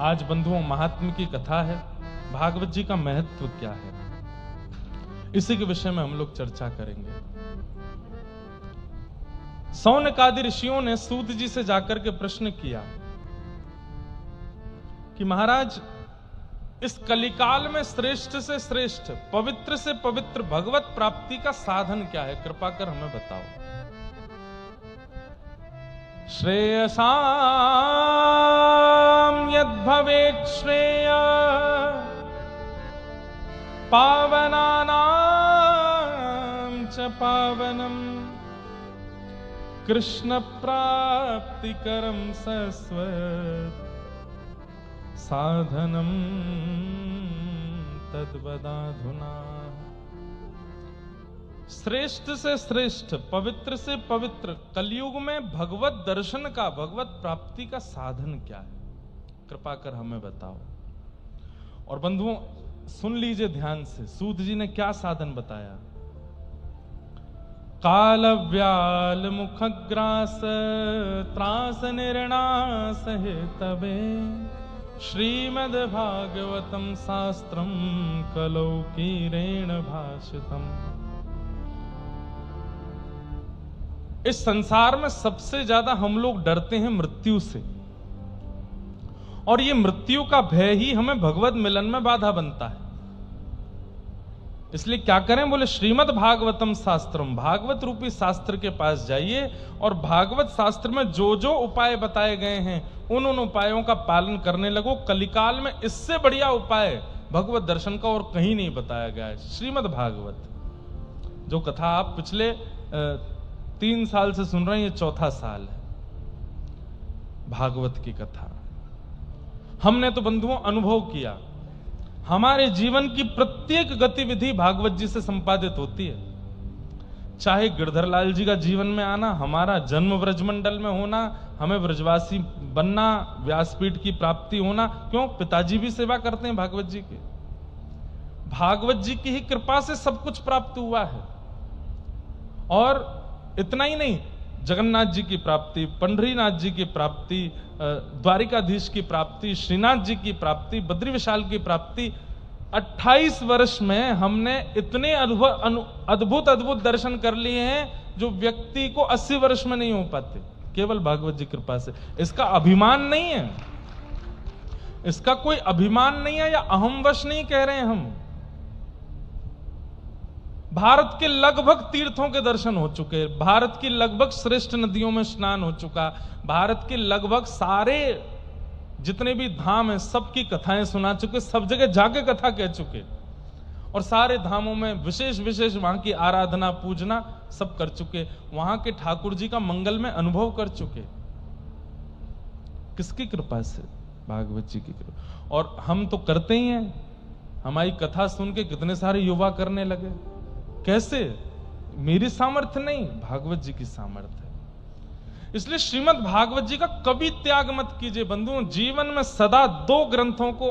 आज बंधुओं महात्म्य की कथा है, भागवत जी का महत्व क्या है, इसी के विषय में हम लोग चर्चा करेंगे। सौनकादि ऋषियों ने सूत जी से जाकर के प्रश्न किया कि महाराज, इस कलिकाल में श्रेष्ठ से श्रेष्ठ, पवित्र से पवित्र भगवत प्राप्ति का साधन क्या है, कृपा कर हमें बताओ। श्रेयसाम यद भवेत् श्रेय पावनानां च पावनम कृष्ण प्राप्तिकरं सस्वत् साधनम तद्वदाधुना। श्रेष्ठ से श्रेष्ठ, पवित्र से पवित्र कलयुग में भगवत दर्शन का, भगवत प्राप्ति का साधन क्या है, कृपा कर हमें बताओ। और बंधुओं सुन लीजिए ध्यान से, सूत जी ने क्या साधन बताया। काल व्याल मुखग्रास त्रास निर्णास हेतवे श्रीमद् भागवतम शास्त्रम कलौकीरेण भाषितम। इस संसार में सबसे ज्यादा हम लोग डरते हैं मृत्यु से, और ये मृत्यु का भय ही हमें भगवत मिलन में बाधा बनता है। इसलिए क्या करें, बोले श्रीमद् भागवतम शास्त्रम, भागवत रूपी शास्त्र के पास जाइए और भागवत शास्त्र में जो जो उपाय बताए गए हैं उन उपायों का पालन करने लगो। कलिकाल में इससे बढ़िया उपाय भगवत दर्शन का और कहीं नहीं बताया गया है। श्रीमद् भागवत, जो कथा आप पिछले 3 साल से सुन रहे हैं, ये 4था साल है भागवत की कथा। हमने तो बंधुओं अनुभव किया, हमारे जीवन की प्रत्येक गतिविधि भागवत जी से संपादित होती है। चाहे गिरधर लाल जी का जीवन में आना, हमारा जन्म ब्रजमंडल में होना, हमें ब्रजवासी बनना, व्यासपीठ की प्राप्ति होना, क्यों, पिताजी भी सेवा करते हैं भागवत जी की। भागवत जी की ही कृपा से सब कुछ प्राप्त हुआ है। और इतना ही नहीं, जगन्नाथ जी की प्राप्ति, पंढरीनाथ जी की प्राप्ति, द्वारिकाधीश की प्राप्ति, श्रीनाथ जी की प्राप्ति, बद्री विशाल की प्राप्ति। 28 वर्ष में हमने इतने अद्भुत अद्भुत दर्शन कर लिए हैं जो व्यक्ति को 80 वर्ष में नहीं हो पाते, केवल भागवत जी कृपा से। इसका अभिमान नहीं है, इसका कोई अभिमान नहीं है या अहमवश नहीं कह रहे हैं हम। भारत के लगभग तीर्थों के दर्शन हो चुके, भारत की लगभग श्रेष्ठ नदियों में स्नान हो चुका, भारत के लगभग सारे जितने भी धाम हैं सबकी कथाएं सुना चुके, सब जगह जाके कथा कह चुके, और सारे धामों में विशेष विशेष वहां की आराधना पूजना सब कर चुके, वहां के ठाकुर जी का मंगल में अनुभव कर चुके। किसकी कृपा से? भागवत जी की कृपा। और हम तो करते ही हैं, हमारी कथा सुन के कितने सारे युवा करने लगे। कैसे? मेरी सामर्थ्य नहीं, भागवत जी की सामर्थ्य है। इसलिए श्रीमद् भागवत जी का कभी त्याग मत कीजिए बंधुओं। जीवन में सदा 2 ग्रंथों को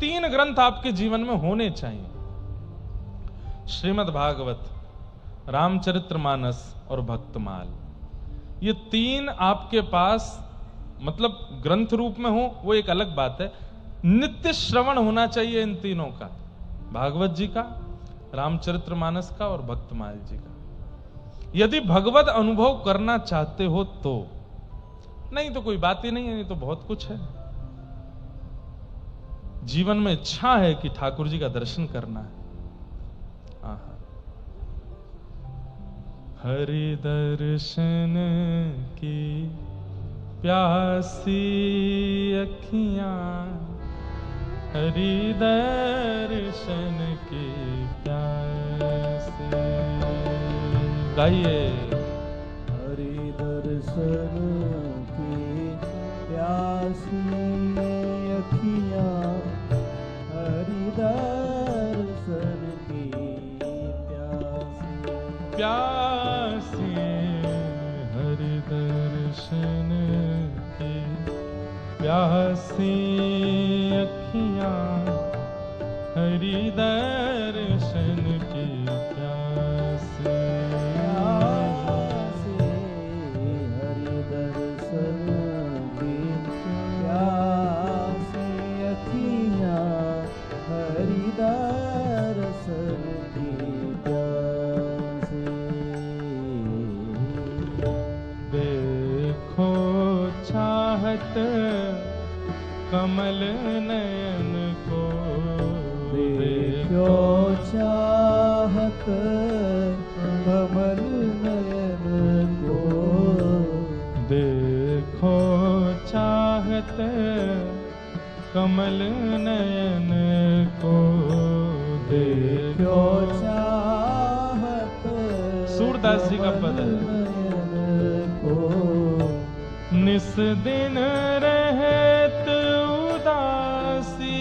3 ग्रंथ आपके जीवन में होने चाहिए। श्रीमद् भागवत, रामचरितमानस और भक्तमाल, ये 3 आपके पास मतलब ग्रंथ रूप में हो वो एक अलग बात है, नित्य श्रवण होना चाहिए इन तीनों का, भागवत जी का, रामचरितमानस का और भक्तमाल जी का। यदि भगवत अनुभव करना चाहते हो तो, नहीं तो कोई बात ही नहीं है, नहीं तो बहुत कुछ है। जीवन में इच्छा है कि ठाकुर जी का दर्शन करना है। हरि दर्शन की प्यासी अखियां, हरि दर्शन की प्यासी। गाइए। हरि दर्शन की प्यासी अखियां, हरि दर्शन की प्यासी, हरि दर्शन की प्यासी अखियां, हरि दर्शन की प्यासी। हरि दर्शन की प्यासी कमल नयन को देखो चाहत कमल नयन को, देखो चाहत कमल नयन को, देखो चाहत सूरदास जी का पद है। नयन को, निस दिन रहत उदासी,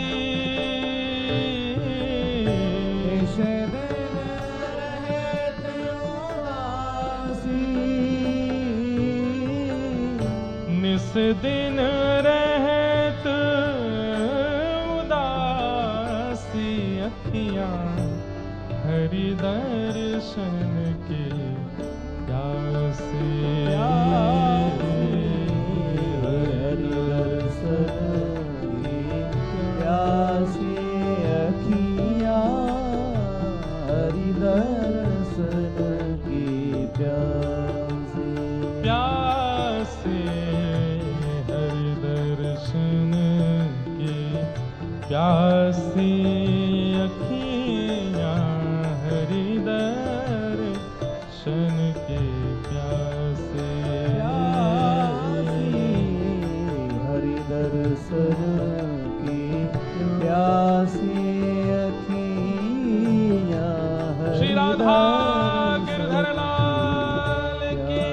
निस दिन रहत उदासी, निस दिन रहत उदासी, अखियां हरि दर्शन की प्यासी। हरि दर्शन की प्यासी अखियाँ, हरि दर्शन की प्यासी। प्यासे हरि दर्शन की प्यासी, अखियां हरि दर्शन की प्यासे। हरि दर्शन की प्यासी अखियाँ, श्री राधा गिरधर लाल की।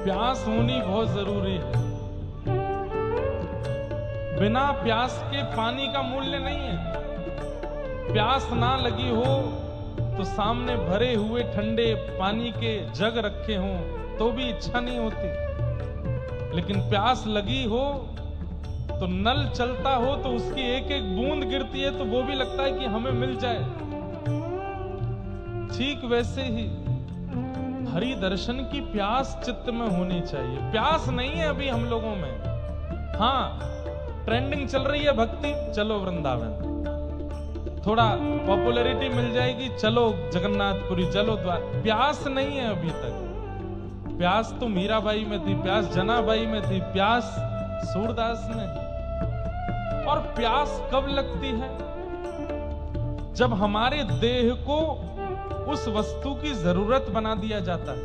प्यास होनी बहुत जरूरी है। बिना प्यास के पानी का मूल्य नहीं है। प्यास ना लगी हो तो सामने भरे हुए ठंडे पानी के जग रखे हों तो भी इच्छा नहीं होती, लेकिन प्यास लगी हो तो नल चलता हो तो उसकी एक एक बूंद गिरती है तो वो भी लगता है कि हमें मिल जाए। ठीक वैसे ही हरि दर्शन की प्यास चित्त में होनी चाहिए। प्यास नहीं है अभी हम लोगों में। हाँ, ट्रेंडिंग चल रही है भक्ति, चलो वृंदावन। थोड़ा पॉपुलैरिटी मिल जाएगी, चलो जगन्नाथपुरी, चलो द्वार। प्यास नहीं है अभी तक। प्यास तो मीराबाई में थी, प्यास जनाबाई में थी, प्यास सूरदास में। और प्यास कब लगती है? जब हमारे देह को उस वस्तु की जरूरत बना दिया जाता है।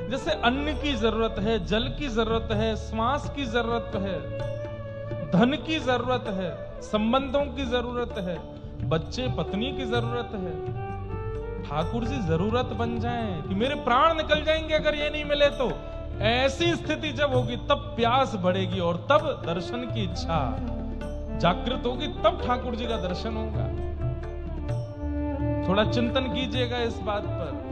जैसे अन्न की जरूरत है, जल की जरूरत है, श्वास की जरूरत है, धन की जरूरत है, संबंधों की जरूरत है, बच्चे पत्नी की जरूरत है। ठाकुर जी जरूरत बन जाएं कि मेरे प्राण निकल जाएंगे अगर ये नहीं मिले तो। ऐसी स्थिति जब होगी तब प्यास बढ़ेगी और तब दर्शन की इच्छा जागृत होगी, तब ठाकुर जी का दर्शन होगा। थोड़ा चिंतन कीजिएगा इस बात पर।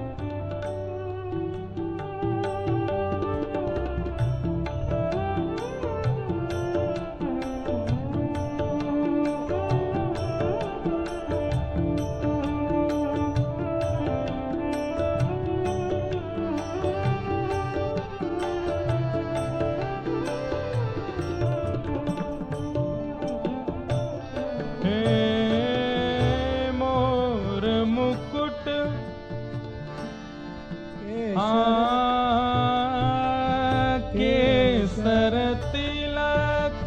केसर तिलक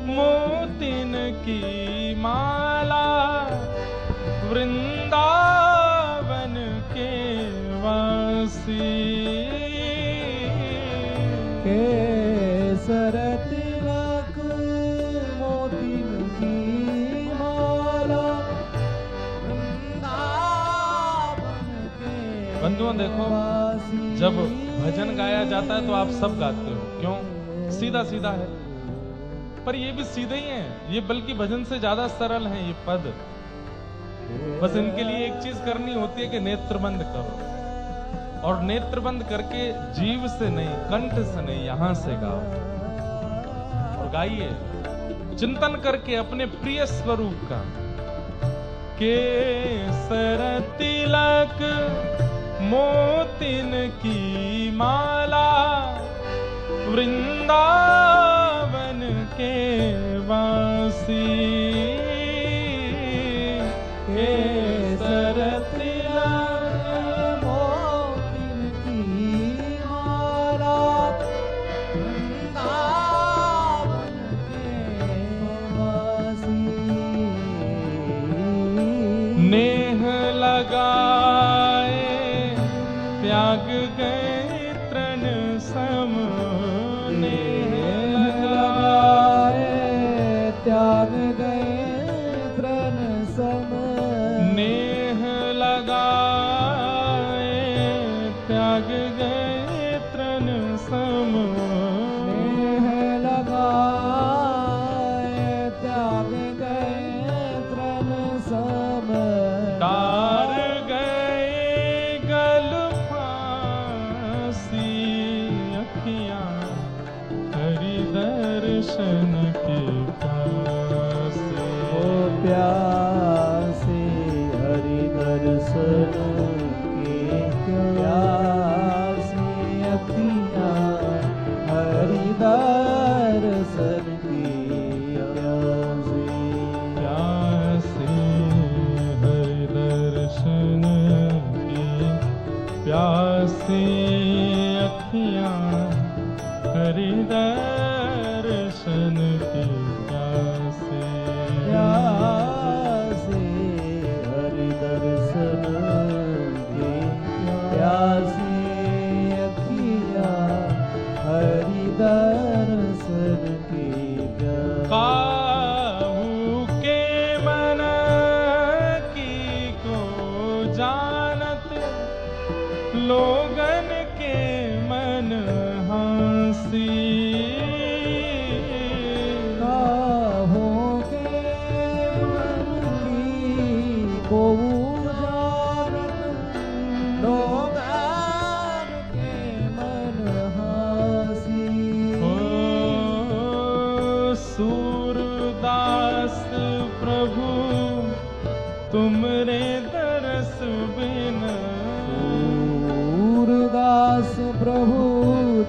मोतिन की माला, वृंदावन के वासी। केसर तिलक मोतिन की माला, वृंदावन के बंधुओं देखो, जब भजन गाया जाता है तो आप सब गाते हो, क्यों? सीधा सीधा है, पर ये भी सीधे ही हैं। ये बल्कि भजन से ज्यादा सरल हैं ये पद। बस इनके लिए एक चीज करनी होती है कि नेत्र बंद करो, और नेत्र बंद करके जीव से नहीं, कंठ से नहीं, यहां से गाओ और गाइए चिंतन करके अपने प्रिय स्वरूप का। केसर तिलक मोतिन की माला, वृंदावन के दर्शन की प्यासे। ओ प्यासे हरि दर्शन की प्यासे अखियाँ हरि दर्शन की प्यासे। प्यासे हरि दर्शन की प्यासे अखियाँ हरि दर्शन की प्यासे। प्यासे हरि दर्शन की प्यासे अखियाँ हरि दर्शन की प्यासे। काहू के मन की को जानत लोगन के मन हंसी। काहों के मन की को जानत लोगन के मन हंसी। ओ सूरदास प्रभु तुमरे दरस बिन। सूरदास प्रभु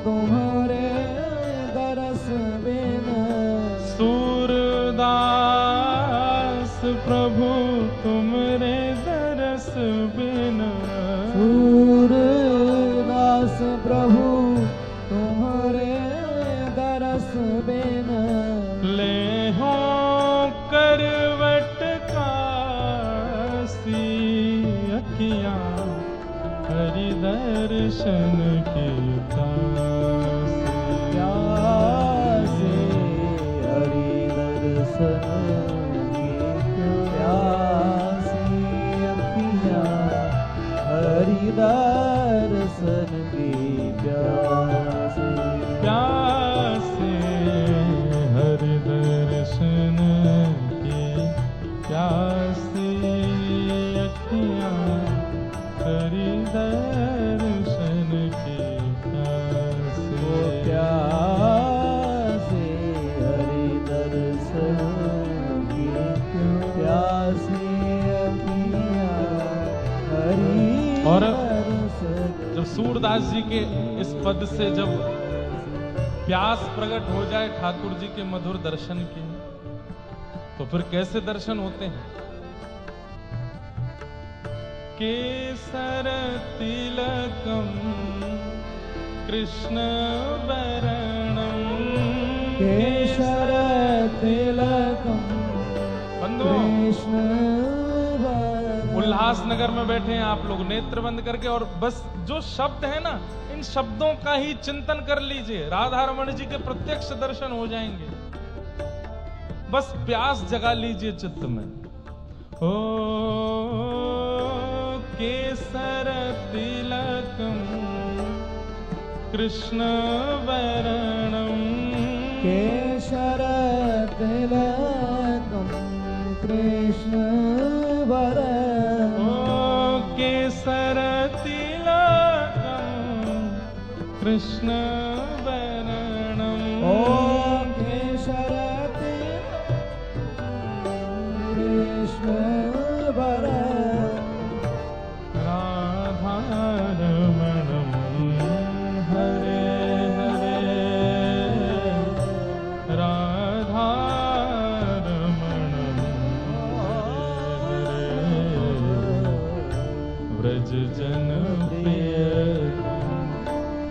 तुम्हारे दरस बिन। सूरदास प्रभु तुमरे दरस बिन। सूरदास प्रभु तुम्हारे दरस बिन। ले हो करवट कासी अखियाँ हरि दर्शन की प्यासे। प्यासे हरि दर्शन की प्यासे अखियाँ हरि दर्शन की प्यासे। प्यासे हरि दर्शन की प्यासे अखियाँ हरि दर्शन की प्यासे। ओ प्यासे हरि दर्शन की प्यासे अखियाँ हरि और दर्शन। जब सूरदास जी के इस पद से जब प्यास प्रकट हो जाए ठाकुर जी के मधुर दर्शन के, तो फिर कैसे दर्शन होते हैं? केसर तिलकम कृष्ण वरणम। केशर तिलकम बंधु कृष्ण वरणम। उल्लासनगर में बैठे हैं आप लोग, नेत्र बंद करके, और बस जो शब्द है ना, इन शब्दों का ही चिंतन कर लीजिए। राधा रमण जी के प्रत्यक्ष दर्शन हो जाएंगे। बस प्यास जगा लीजिए चित्त में। ओ केसर तिलकम कृष्ण वरणम। केशर तिलकम कृष्ण वरणम। ओ केसर तिलकम कृष्ण वरणम। ओ केशर तिलकम कृष्ण वरणम। राधारमणम हरे हरे राधारमणम हरे हरे व्रज जन प्रिय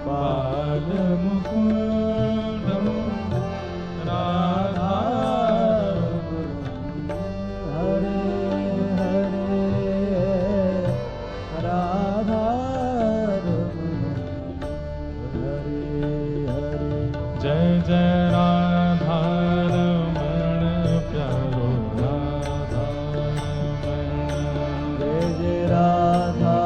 बाल मुकुंदम राधा हरे हरे राधा हरे हरे। जय जय राधा रमण प्यारो राधा रमण। जय जय राधा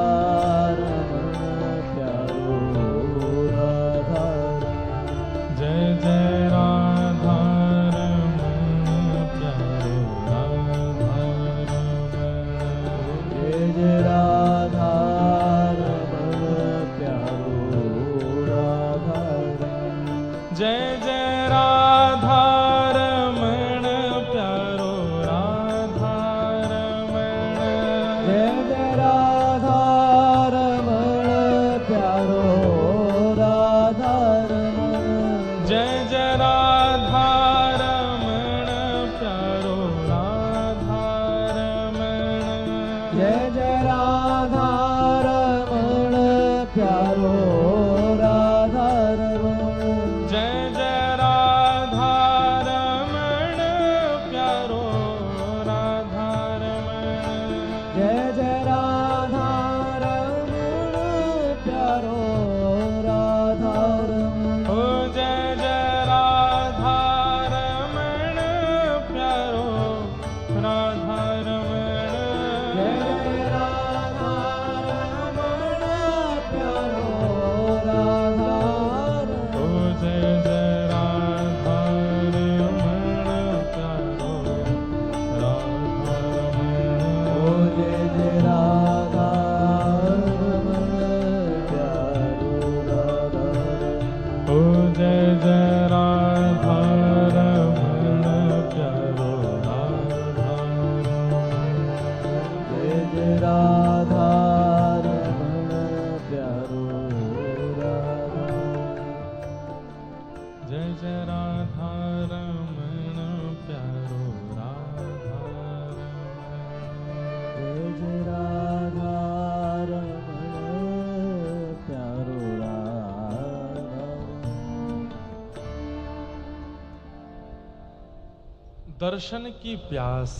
दर्शन की प्यास,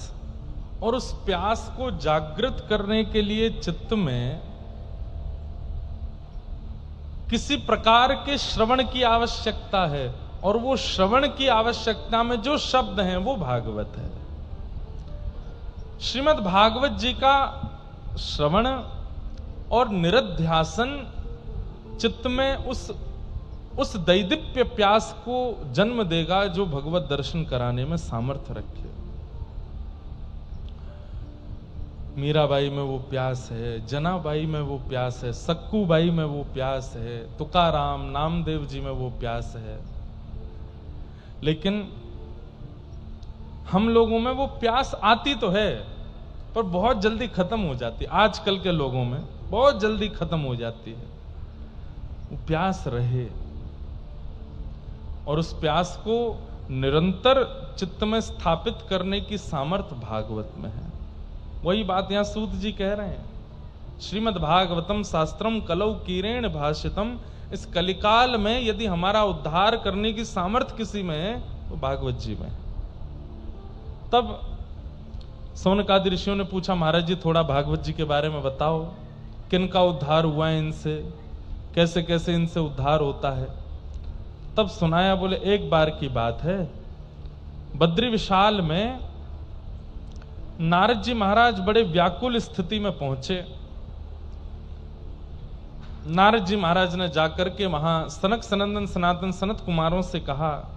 और उस प्यास को जागृत करने के लिए चित्त में किसी प्रकार के श्रवण की आवश्यकता है, और वो श्रवण की आवश्यकता में जो शब्द हैं वो भागवत है। श्रीमद् भागवत जी का श्रवण और निरध्यासन चित्त में उस दैदिप्य प्यास को जन्म देगा जो भगवत दर्शन कराने में सामर्थ्य रखे। मीराबाई में वो प्यास है, जनाबाई में वो प्यास है, सक्कूबाई में वो प्यास है, तुकाराम नामदेव जी में वो प्यास है, लेकिन हम लोगों में वो प्यास आती तो है पर बहुत जल्दी खत्म हो जाती है। आजकल के लोगों में बहुत जल्दी खत्म हो जाती है। वो प्यास रहे, और उस प्यास को निरंतर चित्त में स्थापित करने की सामर्थ्य भागवत में है। वही बात यहां सूत जी कह रहे हैं, श्रीमद् भागवतम शास्त्रम कलौ कीरेण भाषितम। इस कलिकाल में यदि हमारा उद्धार करने की सामर्थ्य किसी में है तो भागवत जी में। तब सौनकादि ऋषियों ने पूछा, महाराज जी थोड़ा भागवत जी के बारे में बताओ, किनका उद्धार हुआ है इनसे, कैसे कैसे इनसे उद्धार होता है। तब सुनाया, बोले एक बार की बात है, बद्री विशाल में नारद जी महाराज बड़े व्याकुल स्थिति में पहुंचे। नारद जी महाराज ने जाकर के वहां सनक सनंदन सनातन सनत कुमारों से कहा,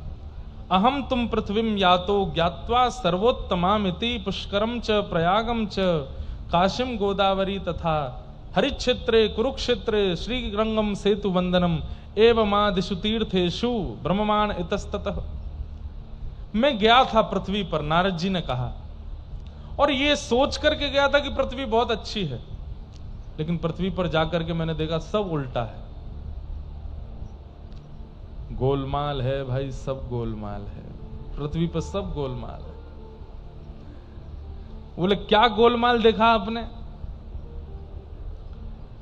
अहम तुम पृथ्वीम यातो ज्ञात्वा सर्वोत्तमामिति पुष्करम च प्रयागम च काशिम गोदावरी तथा हरिक्षेत्रे कुरुक्षेत्रे श्रीरंगम सेतु वंदनम एवमादिषु तीर्थेषु ब्रह्ममाण इतस्ततः। मैं गया था पृथ्वी पर, नारद जी ने कहा, और ये सोच करके गया था कि पृथ्वी बहुत अच्छी है, लेकिन पृथ्वी पर जाकर के मैंने देखा सब उल्टा है, गोलमाल है भाई, सब गोलमाल है, पृथ्वी पर सब गोलमाल है। बोले क्या गोलमाल देखा आपने?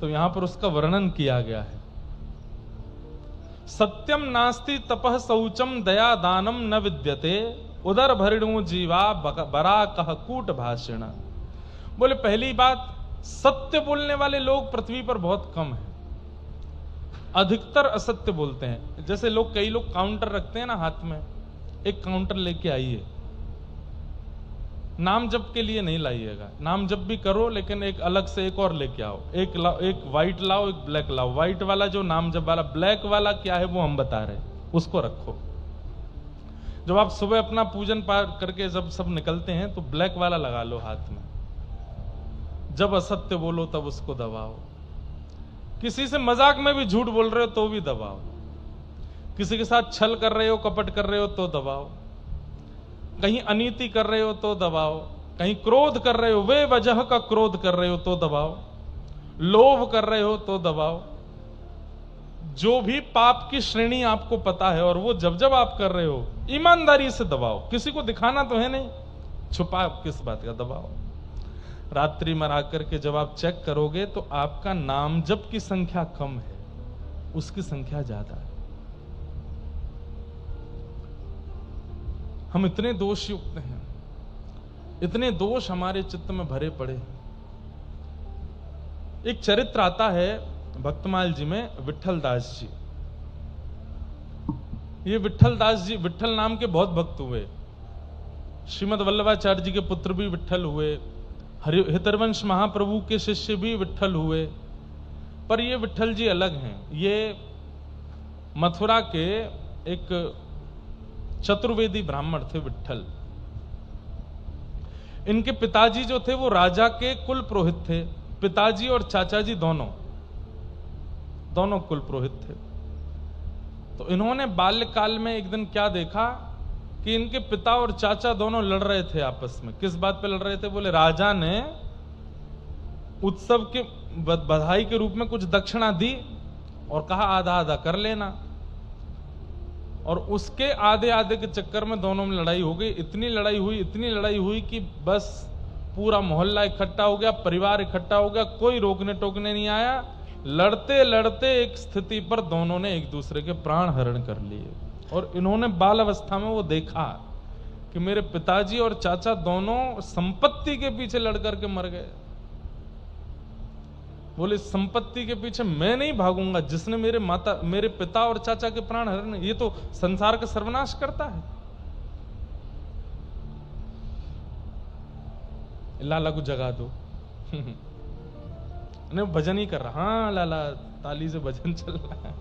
तो यहां पर उसका वर्णन किया गया है, सत्यम नास्ति तपः शौचम दया दानम न विद्यते उदर भरिणु जीवा बरा कह कूट भाषण। बोले पहली बात, सत्य बोलने वाले लोग पृथ्वी पर बहुत कम हैं, अधिकतर असत्य बोलते हैं। जैसे लोग, कई लोग काउंटर रखते हैं ना हाथ में, एक काउंटर लेके आइए, नाम जप के लिए नहीं लाइएगा, नाम जप भी करो लेकिन एक अलग से एक और लेके आओ, एक व्हाइट लाओ, एक ब्लैक लाओ। व्हाइट वाला जो नाम जप वाला, ब्लैक वाला क्या है वो हम बता रहे, उसको रखो। जब आप सुबह अपना पूजन पाठ करके जब सब निकलते हैं तो ब्लैक वाला लगा लो हाथ में। जब असत्य बोलो तब उसको दबाओ, किसी से मजाक में भी झूठ बोल रहे हो तो भी दबाओ, किसी के साथ छल कर रहे हो, कपट कर रहे हो तो दबाओ, कहीं अनीति कर रहे हो तो दबाओ, कहीं क्रोध कर रहे हो, वे वजह का क्रोध कर रहे हो तो दबाओ, लोभ कर रहे हो तो दबाओ। जो भी पाप की श्रेणी आपको पता है और वो जब जब आप कर रहे हो ईमानदारी से दबाओ, किसी को दिखाना तो है नहीं, छुपा किस बात का दबाओ। रात्रि में आकर के जब आप चेक करोगे तो आपका नाम जप की संख्या कम है, उसकी संख्या ज्यादा है। हम इतने दोष युक्त हैं, इतने दोष हमारे चित्त में भरे पड़े। एक चरित्र आता है भक्तमाल जी में, विट्ठल दास जी। ये विट्ठल दास जी विट्ठल नाम के बहुत भक्त हुए। श्रीमद वल्लभाचार्य जी के पुत्र भी विट्ठल हुए, हितरवंश महाप्रभु के शिष्य भी विट्ठल हुए, पर ये विट्ठल जी अलग हैं। ये मथुरा के एक चतुर्वेदी ब्राह्मण थे विट्ठल। इनके पिताजी जो थे वो राजा के कुल पुरोहित थे, पिताजी और चाचा जी दोनों कुल पुरोहित थे। तो इन्होंने बाल्यकाल में एक दिन क्या देखा कि इनके पिता और चाचा दोनों लड़ रहे थे आपस में। किस बात पे लड़ रहे थे? बोले राजा ने उत्सव के बधाई के रूप में कुछ दक्षिणा दी और कहा आधा आधा कर लेना, और उसके आधे आधे के चक्कर में दोनों में लड़ाई हो गई। इतनी लड़ाई हुई कि बस पूरा मोहल्ला इकट्ठा हो गया, परिवार इकट्ठा हो गया, कोई रोकने टोकने नहीं आया। लड़ते लड़ते एक स्थिति पर दोनों ने एक दूसरे के प्राण हरण कर लिए। और इन्होंने बाल अवस्था में वो देखा कि मेरे पिताजी और चाचा दोनों संपत्ति के पीछे लड़ करके मर गए। बोले संपत्ति के पीछे मैं नहीं भागूंगा, जिसने मेरे पिता और चाचा के प्राण हरण, ये तो संसार का सर्वनाश करता है। लाला को जगा दो। नहीं भजन ही कर रहा। हाँ लाला ताली से भजन चल रहा है।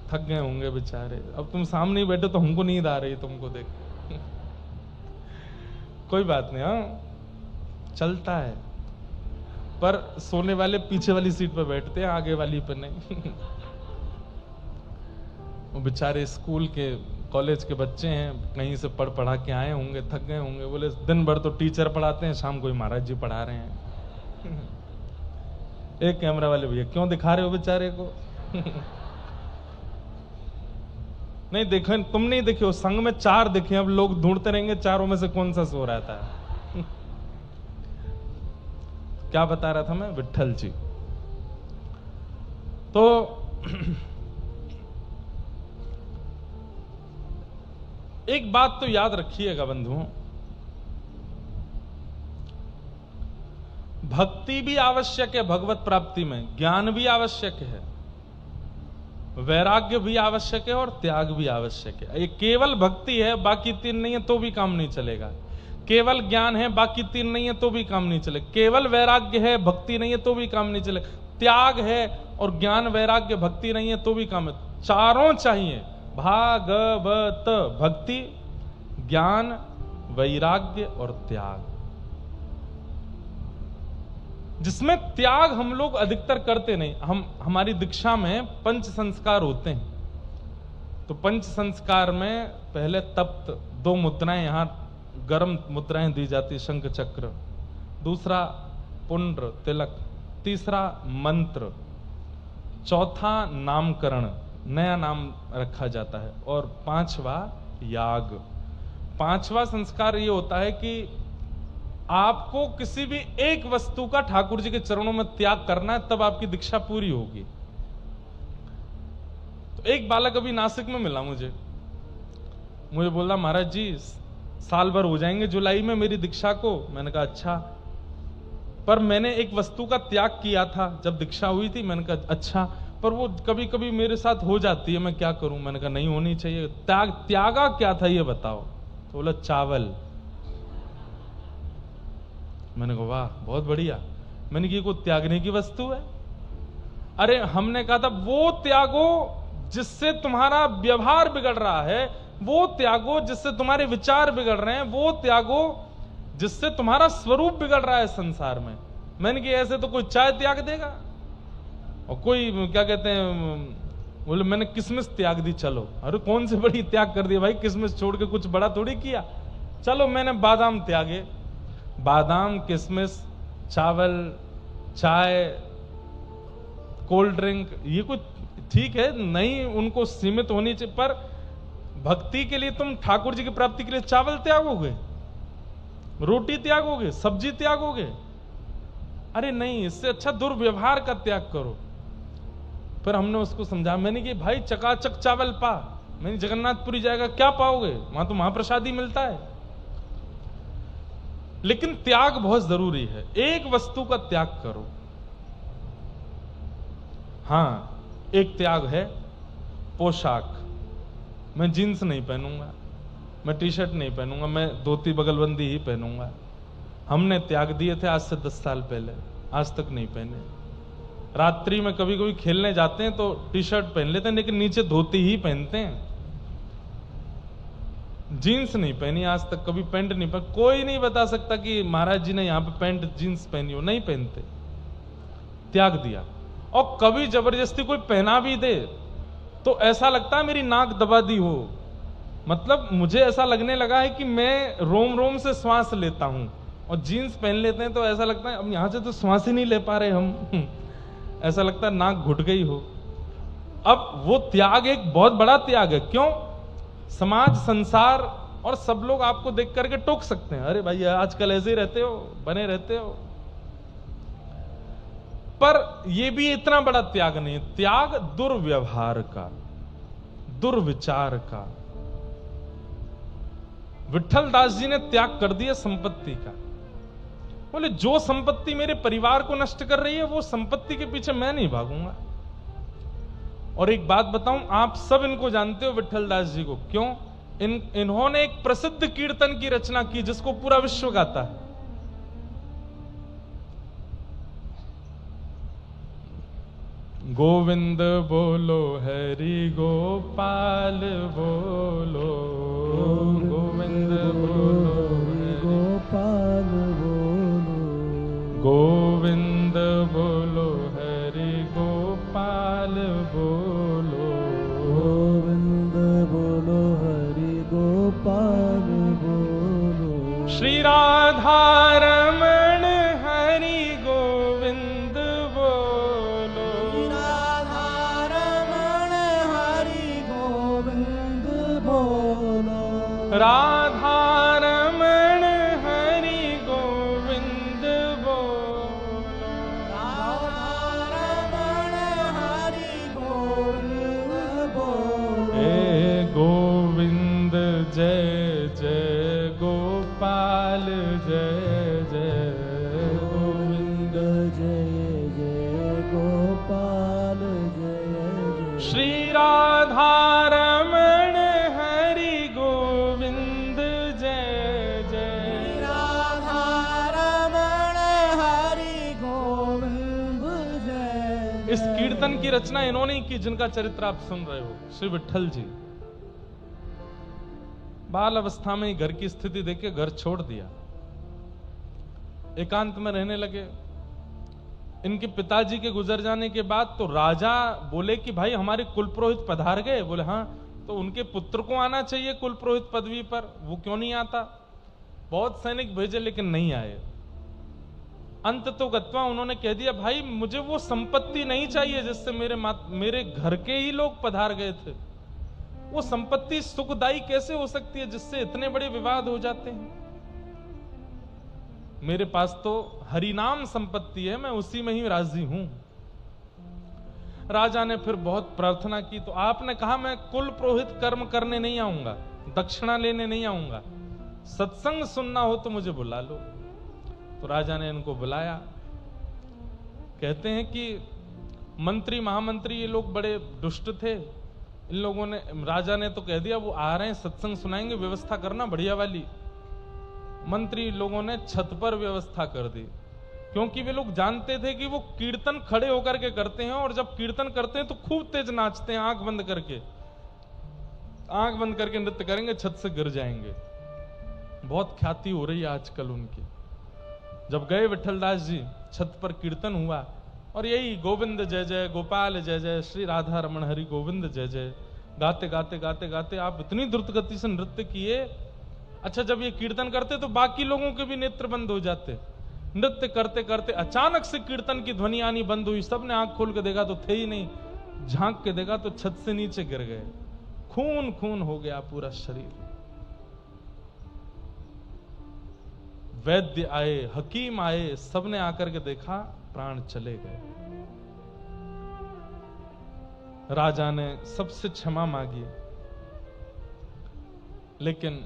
थक गए होंगे बेचारे, अब तुम सामने ही बैठे तो हमको नींद आ रही तुमको देख। कोई बात नहीं, हाँ चलता है, पर सोने वाले पीछे वाली सीट पर बैठते हैं, आगे वाली पर नहीं। वो बेचारे स्कूल के कॉलेज के बच्चे हैं, कहीं से पढ़ा के आए होंगे, थक गए होंगे। बोले दिन भर तो टीचर पढ़ाते हैं, शाम को ही महाराज जी पढ़ा रहे हैं। एक कैमरा वाले भैया क्यों दिखा रहे हो बेचारे को? नहीं देखो, तुम नहीं देखे हो, संग में 4 दिखे, अब लोग ढूंढते रहेंगे चारों में से कौन सा सो रहा था। क्या बता रहा था मैं? विट्ठल जी। तो एक बात तो याद रखिएगा बंधुओं, भक्ति भी आवश्यक है भगवत प्राप्ति में, ज्ञान भी आवश्यक है, वैराग्य भी आवश्यक है और त्याग भी आवश्यक है। ये केवल भक्ति है, बाकी 3 नहीं है तो भी काम नहीं चलेगा। केवल ज्ञान है, बाकी 3 नहीं है तो भी काम नहीं चलेगा। केवल वैराग्य है, भक्ति नहीं है तो भी काम नहीं चलेगा। त्याग है और ज्ञान वैराग्य भक्ति नहीं है तो भी काम है। चारों चाहिए, भागवत, भक्ति, ज्ञान, वैराग्य और त्याग। जिसमें त्याग हम लोग अधिकतर करते नहीं। हमारी दीक्षा में 5 संस्कार होते हैं, तो 5 संस्कार में पहले तप्त 2 मुद्राएं, यहां गर्म मुद्राएं दी जाती, शंख चक्र, दूसरा पुंड्र तिलक, तीसरा मंत्र, चौथा नामकरण, नया नाम रखा जाता है, और 5वां याग। 5वां संस्कार ये होता है कि आपको किसी भी एक वस्तु का ठाकुर जी के चरणों में त्याग करना है, तब आपकी दीक्षा पूरी होगी। तो एक बालक अभी नासिक में मिला मुझे बोला महाराज जी साल भर हो जाएंगे जुलाई में मेरी दीक्षा को। मैंने कहा अच्छा, पर मैंने एक वस्तु का त्याग किया था जब दीक्षा हुई थी। मैंने कहा अच्छा, पर वो कभी कभी मेरे साथ हो जाती है, मैं क्या करूं? मैंने कहा नहीं होनी चाहिए। त्यागा क्या था ये बताओ? तो बोला चावल। मैंने कहा वाह बहुत बढ़िया। मैंने कहा कोई त्यागने की वस्तु है? अरे हमने कहा था वो त्यागो जिससे तुम्हारा व्यवहार बिगड़ रहा है, वो त्यागो जिससे तुम्हारे विचार बिगड़ रहे हैं, वो त्यागो जिससे तुम्हारा स्वरूप बिगड़ रहा है संसार में। मैंने कहा ऐसे तो कोई चाय त्याग देगा और कोई क्या कहते हैं, बोले मैंने किसमिस त्याग दी। चलो, अरे कौन सी बड़ी त्याग कर दी भाई, किसमिस छोड़ के कुछ बड़ा थोड़ी किया। चलो मैंने बादाम त्यागे, बादाम, किशमिश, चावल, चाय, कोल्ड ड्रिंक, ये कुछ ठीक है, नहीं उनको सीमित होनी चाहिए, पर भक्ति के लिए तुम ठाकुर जी की प्राप्ति के लिए चावल त्यागोगे, रोटी त्यागोगे, सब्जी त्यागोगे? अरे नहीं, इससे अच्छा दुर्व्यवहार का त्याग करो। फिर हमने उसको समझा, मैंने कि भाई चकाचक चावल पा। मैंने जगन्नाथपुरी जाएगा क्या पाओगे, वहां तो महाप्रसादी मिलता है। लेकिन त्याग बहुत जरूरी है, एक वस्तु का त्याग करो। हां, एक त्याग है पोशाक। मैं जीन्स नहीं पहनूंगा, मैं टी शर्ट नहीं पहनूंगा, मैं धोती बगलबंदी ही पहनूंगा। हमने त्याग दिए थे आज से 10 साल पहले, आज तक नहीं पहने। रात्रि में कभी कभी खेलने जाते हैं तो टी शर्ट पहन लेते हैं, लेकिन नीचे धोती ही पहनते हैं। जीन्स नहीं पहनी आज तक, कभी पैंट नहीं पहनी। कोई नहीं बता सकता कि महाराज जी ने यहां पे पैंट जीन्स पहनी हो, नहीं पहनते, त्याग दिया। और कभी जबरदस्ती कोई पहना भी दे तो ऐसा लगता है मेरी नाक दबा दी हो। मतलब मुझे ऐसा लगने लगा है कि मैं रोम रोम से श्वास लेता हूं, और जीन्स पहन लेते हैं तो ऐसा लगता है अब यहां से तो श्वास ही नहीं ले पा रहे हम। ऐसा लगता है नाक घुट गई हो। अब वो त्याग एक बहुत बड़ा त्याग है। क्यों? समाज, संसार और सब लोग आपको देख करके टोक सकते हैं, अरे भाई आजकल ऐसे ही रहते हो, बने रहते हो। पर यह भी इतना बड़ा त्याग नहीं है। त्याग दुर्व्यवहार का, दुर्विचार का, विठल दास जी ने त्याग कर दिया संपत्ति का। बोले जो संपत्ति मेरे परिवार को नष्ट कर रही है वो संपत्ति के पीछे मैं नहीं भागूंगा। और एक बात बताऊं, आप सब इनको जानते हो विठल दास जी को, क्यों? इन्होंने एक प्रसिद्ध कीर्तन की रचना की जिसको पूरा विश्व गाता है। गोविंद बोलो हरि गोपाल बोलो, गोविंद बोलो हरि गोपाल बोलो, गोविंद बोलो हरि गोपाल बोलो, गोविंद बोलो हरि गोपाल बोलो, श्री राधा रमण हरि गोविंद बोलो, राधा रमण हरि गोविंद बोलो, राधा रमण हरि गोविंद बोलो, राधा रमण हरि गोविंद बोलो, हे गोविंद जय जय गोपाल जय जय गोविंद जय जय गोपाल जय जय, श्री राधा रमण हरि गोविंद जय जय, राधा रमण हरि गोविंद जय। इस कीर्तन की रचना इन्होंने ही की जिनका चरित्र आप सुन रहे हो, श्री विठल जी। बाल अवस्था में ही घर की स्थिति देख के घर छोड़ दिया, एकांत में रहने लगे। इनके पिताजी के गुजर जाने के बाद तो राजा बोले कि भाई हमारे कुल पुरोहित पधार गए। बोले हाँ, तो उनके पुत्र को आना चाहिए कुल पुरोहित पदवी पर, वो क्यों नहीं आता? बहुत सैनिक भेजे लेकिन नहीं आए। अंत तो गत्वा उन्होंने कह दिया भाई मुझे वो संपत्ति नहीं चाहिए जिससे मेरे घर के ही लोग पधार गए थे। वो संपत्ति सुखदायी कैसे हो सकती है जिससे इतने बड़े विवाद हो जाते हैं? मेरे पास तो हरिनाम संपत्ति है, मैं उसी में ही राजी हूं। राजा ने फिर बहुत प्रार्थना की तो आपने कहा मैं कुल पुरोहित कर्म करने नहीं आऊंगा, दक्षिणा लेने नहीं आऊंगा, सत्संग सुनना हो तो मुझे बुला लो। तो राजा ने इनको बुलाया। कहते हैं कि मंत्री महामंत्री ये लोग बड़े दुष्ट थे। इन लोगों ने, राजा ने तो कह दिया वो आ रहे हैं सत्संग सुनाएंगे, व्यवस्था करना बढ़िया वाली। मंत्री लोगों ने छत पर व्यवस्था कर दी, क्योंकि वे लोग जानते थे कि वो कीर्तन खड़े होकर के करते हैं और जब कीर्तन करते हैं तो खूब तेज नाचते हैं, आंख बंद करके नृत्य करेंगे, छत से गिर जाएंगे। बहुत ख्याति हो रही है आजकल उनकी। जब गए विठलदास जी, छत पर कीर्तन हुआ और यही गोविंद जय जय गोपाल जय जय श्री राधा रमण हरि गोविंद जय जय गाते गाते गाते गाते आप इतनी द्रुत गति से नृत्य किए। अच्छा, जब ये कीर्तन करते तो बाकी लोगों के भी नेत्र बंद हो जाते। नृत्य करते करते अचानक से कीर्तन की ध्वनि आनी बंद हुई। सबने आंख खोल के देखा तो थे ही नहीं, झांक के देखा तो छत से नीचे गिर गए। खून खून हो गया पूरा शरीर। वैद्य आए, हकीम आए, सबने आकर के देखा प्राण चले गए। राजा ने सबसे क्षमा मांगी, लेकिन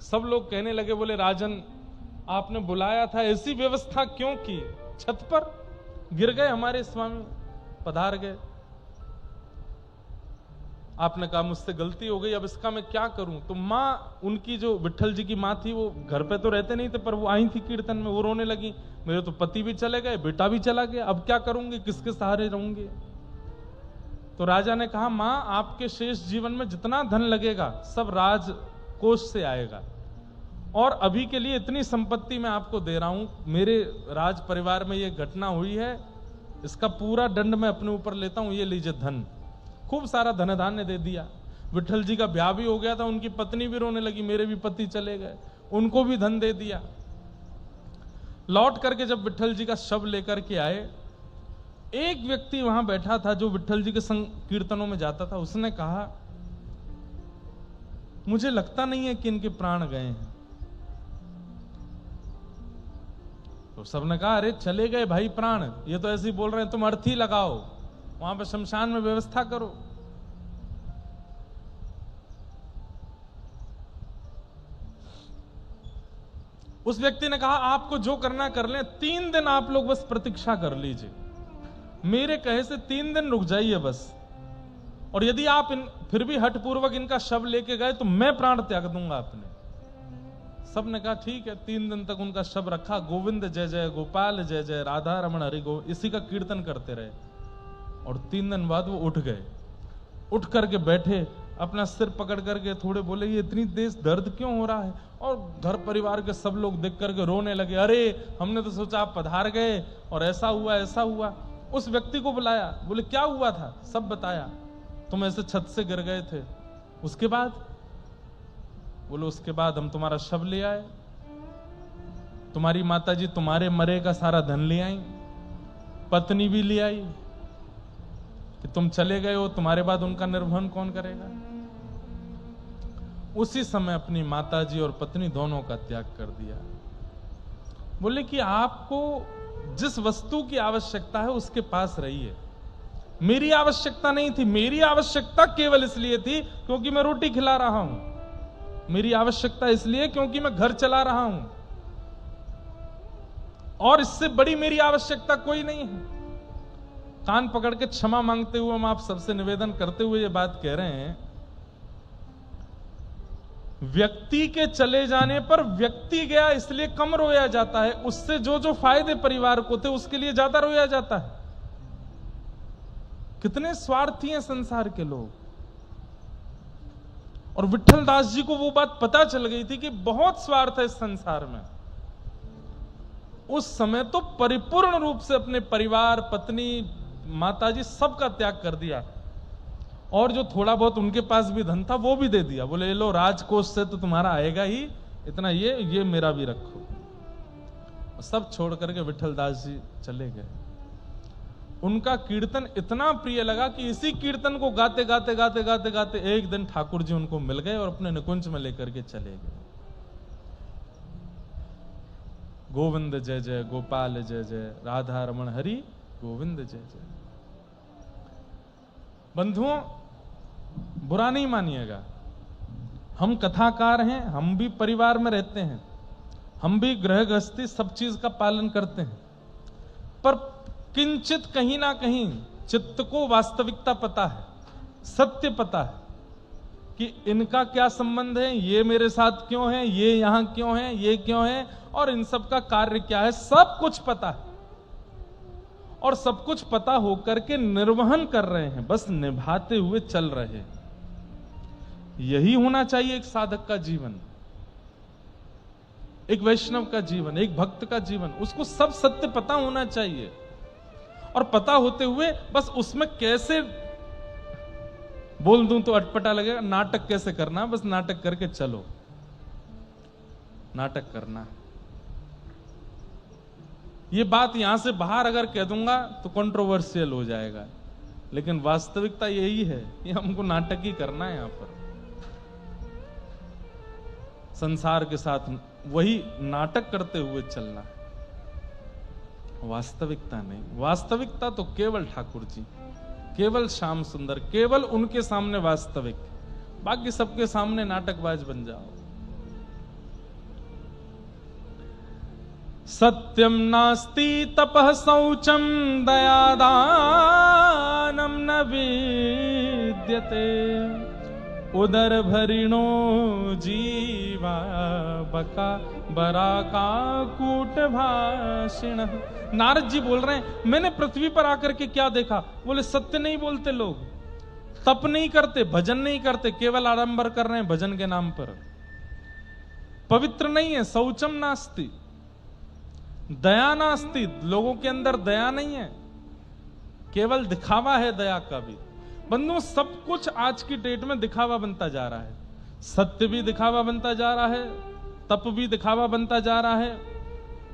सब लोग कहने लगे, बोले राजन आपने बुलाया था, ऐसी व्यवस्था क्यों की? छत पर गिर गए हमारे स्वामी, पधार गए। आपने कहा मुझसे गलती हो गई, अब इसका मैं क्या करूं? तो माँ, उनकी जो विठल जी की माँ थी, वो घर पे तो रहते नहीं थे, पर वो आई थी कीर्तन में। वो रोने लगी, मेरे तो पति भी चले गए, बेटा भी चला गया, अब क्या करूंगी, किसके सहारे रहूंगी? तो राजा ने कहा माँ, आपके शेष जीवन में जितना धन लगेगा सब राजकोष से आएगा, और अभी के लिए इतनी संपत्ति मैं आपको दे रहा हूं। मेरे राज परिवार में ये घटना हुई है, इसका पूरा दंड मैं अपने ऊपर लेता हूं, ये लीजिए धन। खूब सारा धन धान्य दे दिया। विठल जी का ब्याह भी हो गया था, उनकी पत्नी भी रोने लगी, मेरे भी पति चले गए, उनको भी धन दे दिया। लौट करके जब विठल जी का शव लेकर के आए, एक व्यक्ति वहां बैठा था जो विठल जी के संग कीर्तनों में जाता था। उसने कहा मुझे लगता नहीं है कि इनके प्राण गए हैं। तो सबने कहा अरे चले गए भाई प्राण, ये तो ऐसे ही बोल रहे हैं, तुम अर्थी लगाओ, वहां पर शमशान में व्यवस्था करो। उस व्यक्ति ने कहा आपको जो करना कर लें, 3 दिन आप लोग बस प्रतीक्षा कर लीजिए, मेरे कहे से 3 दिन रुक जाइए बस, और यदि आप फिर भी हठपूर्वक इनका शव लेके गए तो मैं प्राण त्याग दूंगा अपने। सब ने कहा ठीक है। 3 दिन तक उनका शव रखा, गोविंद जय जय गोपाल जय जय राधा रमण हरि गो, इसी का कीर्तन करते रहे। और 3 दिन बाद वो उठ गए, उठ करके बैठे, अपना सिर पकड़ करके थोड़े बोले ये इतनी तेज दर्द क्यों हो रहा है, और घर परिवार के सब लोग देख करके रोने लगे, अरे हमने तो सोचा आप पधार गए और ऐसा हुआ ऐसा हुआ। उस व्यक्ति को बुलाया, बोले क्या हुआ था, सब बताया, तुम ऐसे छत से गिर गए थे, उसके बाद? बोलो उसके बाद हम तुम्हारा शव ले आए, तुम्हारी माताजी तुम्हारे मरे का सारा धन ले आई, पत्नी भी ले आई, कि तुम चले गए हो, तुम्हारे बाद उनका निर्वहन कौन करेगा? उसी समय अपनी माताजी और पत्नी दोनों का त्याग कर दिया। बोले कि आपको जिस वस्तु की आवश्यकता है उसके पास रहिए, मेरी आवश्यकता नहीं थी, मेरी आवश्यकता केवल इसलिए थी क्योंकि मैं रोटी खिला रहा हूं, मेरी आवश्यकता इसलिए क्योंकि मैं घर चला रहा हूं, और इससे बड़ी मेरी आवश्यकता कोई नहीं है। कान पकड़ के क्षमा मांगते हुए हम आप सबसे निवेदन करते हुए ये बात कह रहे हैं, व्यक्ति के चले जाने पर व्यक्ति गया इसलिए कम रोया जाता है, उससे जो जो फायदे परिवार को थे उसके लिए ज्यादा रोया जाता है। कितने स्वार्थी हैं संसार के लोग। और विट्ठल दास जी को वो बात पता चल गई थी कि बहुत स्वार्थ है इस संसार में। उस समय तो परिपूर्ण रूप से अपने परिवार, पत्नी, माताजी सबका त्याग कर दिया, और जो थोड़ा बहुत उनके पास भी धन था वो भी दे दिया। बोले लो राजकोष से तो तुम्हारा आएगा ही इतना, ये मेरा भी रखो। सब छोड़ करके विट्ठल दास जी चले गए। उनका कीर्तन इतना प्रिय लगा कि इसी कीर्तन को गाते गाते गाते गाते गाते एक दिन ठाकुर जी उनको मिल गए और अपने निकुंज में लेकर के चले गए। गोविंद जय जय गोपाल जय जय राधा रमण हरि गोविंद जय जय। बंधुओं, बुरा नहीं मानिएगा, हम कथाकार हैं, हम भी परिवार में रहते हैं, हम भी गृह गृहस्थी सब चीज का पालन करते हैं, पर किंचित कहीं ना कहीं चित्त को वास्तविकता पता है, सत्य पता है कि इनका क्या संबंध है, ये मेरे साथ क्यों है, ये यहां क्यों है, ये क्यों है, और इन सब का कार्य क्या है, सब कुछ पता है। और सब कुछ पता होकर के निर्वहन कर रहे हैं, बस निभाते हुए चल रहे हैं। यही होना चाहिए एक साधक का जीवन, एक वैष्णव का जीवन, एक भक्त का जीवन। उसको सब सत्य पता होना चाहिए, और पता होते हुए बस उसमें कैसे बोल दूं तो अटपटा लगेगा, नाटक कैसे करना, बस नाटक करके चलो, नाटक करना। ये बात यहां से बाहर अगर कह दूंगा तो कंट्रोवर्शियल हो जाएगा, लेकिन वास्तविकता यही है कि हमको नाटक ही करना है। यहां पर संसार के साथ वही नाटक करते हुए चलना है, वास्तविकता नहीं। वास्तविकता तो केवल ठाकुर जी, केवल श्याम सुंदर, केवल उनके सामने वास्तविक, बाकी सबके सामने नाटकबाज बन जाओ। सत्यम नास्ति तपः शौचम दयादानम न विद्यते उदर भरिणो जीवा बका बराका कूट भाषिण। नारद जी बोल रहे हैं, मैंने पृथ्वी पर आकर के क्या देखा, बोले सत्य नहीं बोलते लोग, तप नहीं करते, भजन नहीं करते, केवल आडंबर कर रहे हैं भजन के नाम पर, पवित्र नहीं है, शौचम नास्ति, दया नास्ति, लोगों के अंदर दया नहीं है, केवल दिखावा है दया का भी। बंधु, सब कुछ आज की डेट में दिखावा बनता जा रहा है, सत्य भी दिखावा बनता जा रहा है, तप भी दिखावा बनता जा रहा है,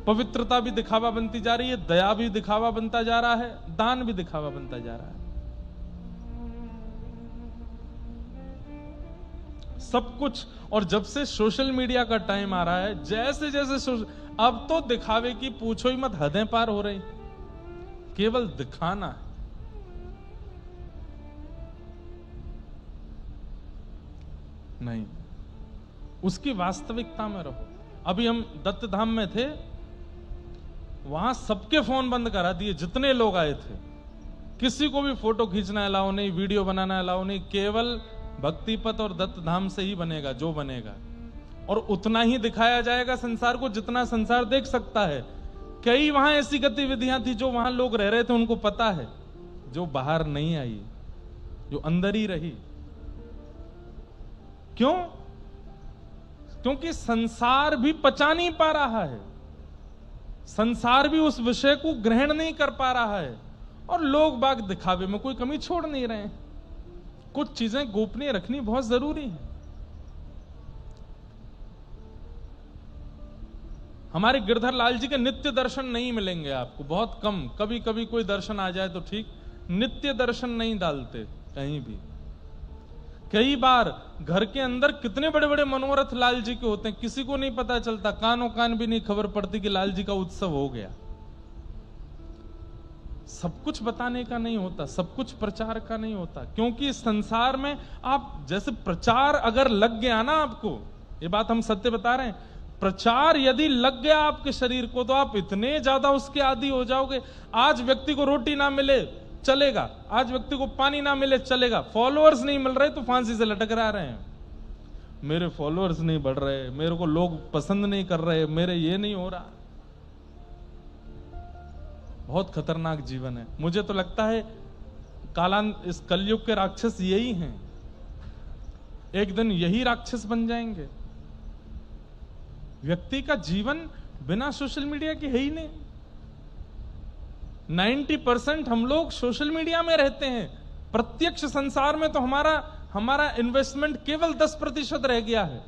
पवित्रता भी दिखावा बनती जा रही है, दया भी दिखावा बनता जा रहा है, दान भी दिखावा बनता जा रहा है, सब कुछ। और जब से सोशल मीडिया का टाइम आ रहा है, जैसे जैसे अब तो दिखावे की पूछो ही मत, हदें पार हो रही, केवल दिखाना है। नहीं, उसकी वास्तविकता में रहो। अभी हम दत्त धाम में थे, वहां सबके फोन बंद करा दिए, जितने लोग आए थे। किसी को भी फोटो खींचना अलाउ नहीं, वीडियो बनाना अलाउ नहीं, केवल भक्ति पथ और दत्त धाम से ही बनेगा जो बनेगा, और उतना ही दिखाया जाएगा संसार को जितना संसार देख सकता है। कई वहां ऐसी गतिविधियां थी जो वहां लोग रह रहे थे उनको पता है, जो बाहर नहीं आई, जो अंदर ही रही। क्यों? क्योंकि संसार भी पचा नहीं पा रहा है, संसार भी उस विषय को ग्रहण नहीं कर पा रहा है, और लोग बाग दिखावे में कोई कमी छोड़ नहीं रहे हैं। कुछ चीजें गोपनीय रखनी बहुत जरूरी है। हमारे गिरधर लाल जी के नित्य दर्शन नहीं मिलेंगे आपको, बहुत कम, कभी कभी कोई दर्शन आ जाए तो ठीक, नित्य दर्शन नहीं डालते कहीं भी। कई बार घर के अंदर कितने बड़े बड़े मनोरथ लाल जी के होते हैं, किसी को नहीं पता चलता, कानों कान भी नहीं खबर पड़ती कि लाल जी का उत्सव हो गया। सब कुछ बताने का नहीं होता, सब कुछ प्रचार का नहीं होता, क्योंकि संसार में आप जैसे प्रचार अगर लग गया ना आपको, ये बात हम सत्य बता रहे हैं, प्रचार यदि लग गया आपके शरीर को तो आप इतने ज्यादा उसके आदी हो जाओगे। आज व्यक्ति को रोटी ना मिले चलेगा, आज व्यक्ति को पानी ना मिले चलेगा, फॉलोअर्स नहीं मिल रहे तो फांसी से लटक रहे हैं, मेरे फॉलोअर्स नहीं बढ़ रहे, मेरे को लोग पसंद नहीं कर रहे, मेरे ये नहीं हो रहा। बहुत खतरनाक जीवन है। मुझे तो लगता है इस कलयुग के राक्षस यही हैं, एक दिन यही राक्षस बन जाएंगे। व्यक्ति का जीवन बिना सोशल मीडिया के है ही नहीं। 90% हम लोग सोशल मीडिया में रहते हैं, प्रत्यक्ष संसार में तो हमारा इन्वेस्टमेंट केवल 10% रह गया है।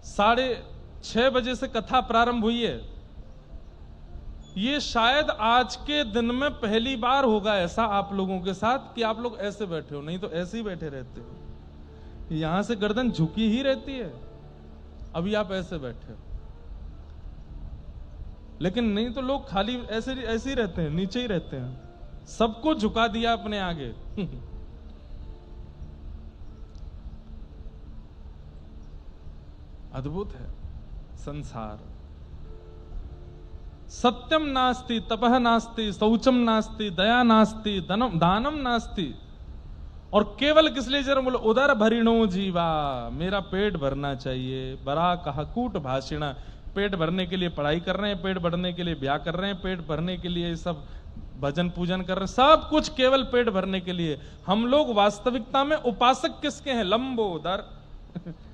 6:30 बजे से कथा प्रारंभ हुई है, ये शायद आज के दिन में पहली बार होगा ऐसा आप लोगों के साथ कि आप लोग ऐसे बैठे हो, नहीं तो ऐसे ही बैठे रहते हो, यहां से गर्दन झुकी ही रहती है, अभी आप ऐसे बैठे हो। लेकिन नहीं तो लोग खाली ऐसे ही रहते हैं, नीचे ही रहते हैं, सबको झुका दिया अपने आगे। अद्भुत है संसार। सत्यम नास्ति, तपह नास्ति, शौचम नास्ति, दया नास्ति, दानम नास्ति, और केवल किस लिए जरा बोलो, उदर भरिणो जीवा, मेरा पेट भरना चाहिए। बरा कहा कूट भाषिणा, पेट भरने के लिए पढ़ाई कर रहे हैं, पेट भरने के लिए ब्याह कर रहे हैं, पेट भरने के लिए सब भजन पूजन कर रहे हैं, सब कुछ केवल पेट भरने के लिए। हम लोग वास्तविकता में उपासक किसके हैं? लंबोदर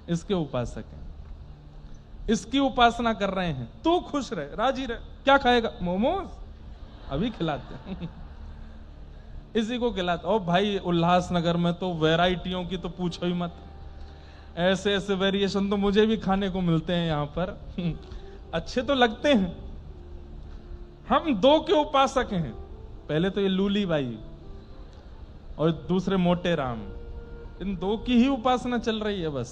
इसके उपासक हैं, इसकी उपासना कर रहे हैं। तू खुश रहे, राजी रहे, क्या खाएगा? मोमोज, अभी खिलाते हैं इसी को खिलाते। और भाई उल्लासनगर में तो वैरायटियों की तो पूछो ही मत, ऐसे ऐसे वेरिएशन तो मुझे भी खाने को मिलते हैं यहाँ पर अच्छे तो लगते हैं। हम दो के उपासक हैं, पहले तो ये लूली बाई और दूसरे मोटे राम, इन दो की ही उपासना चल रही है बस।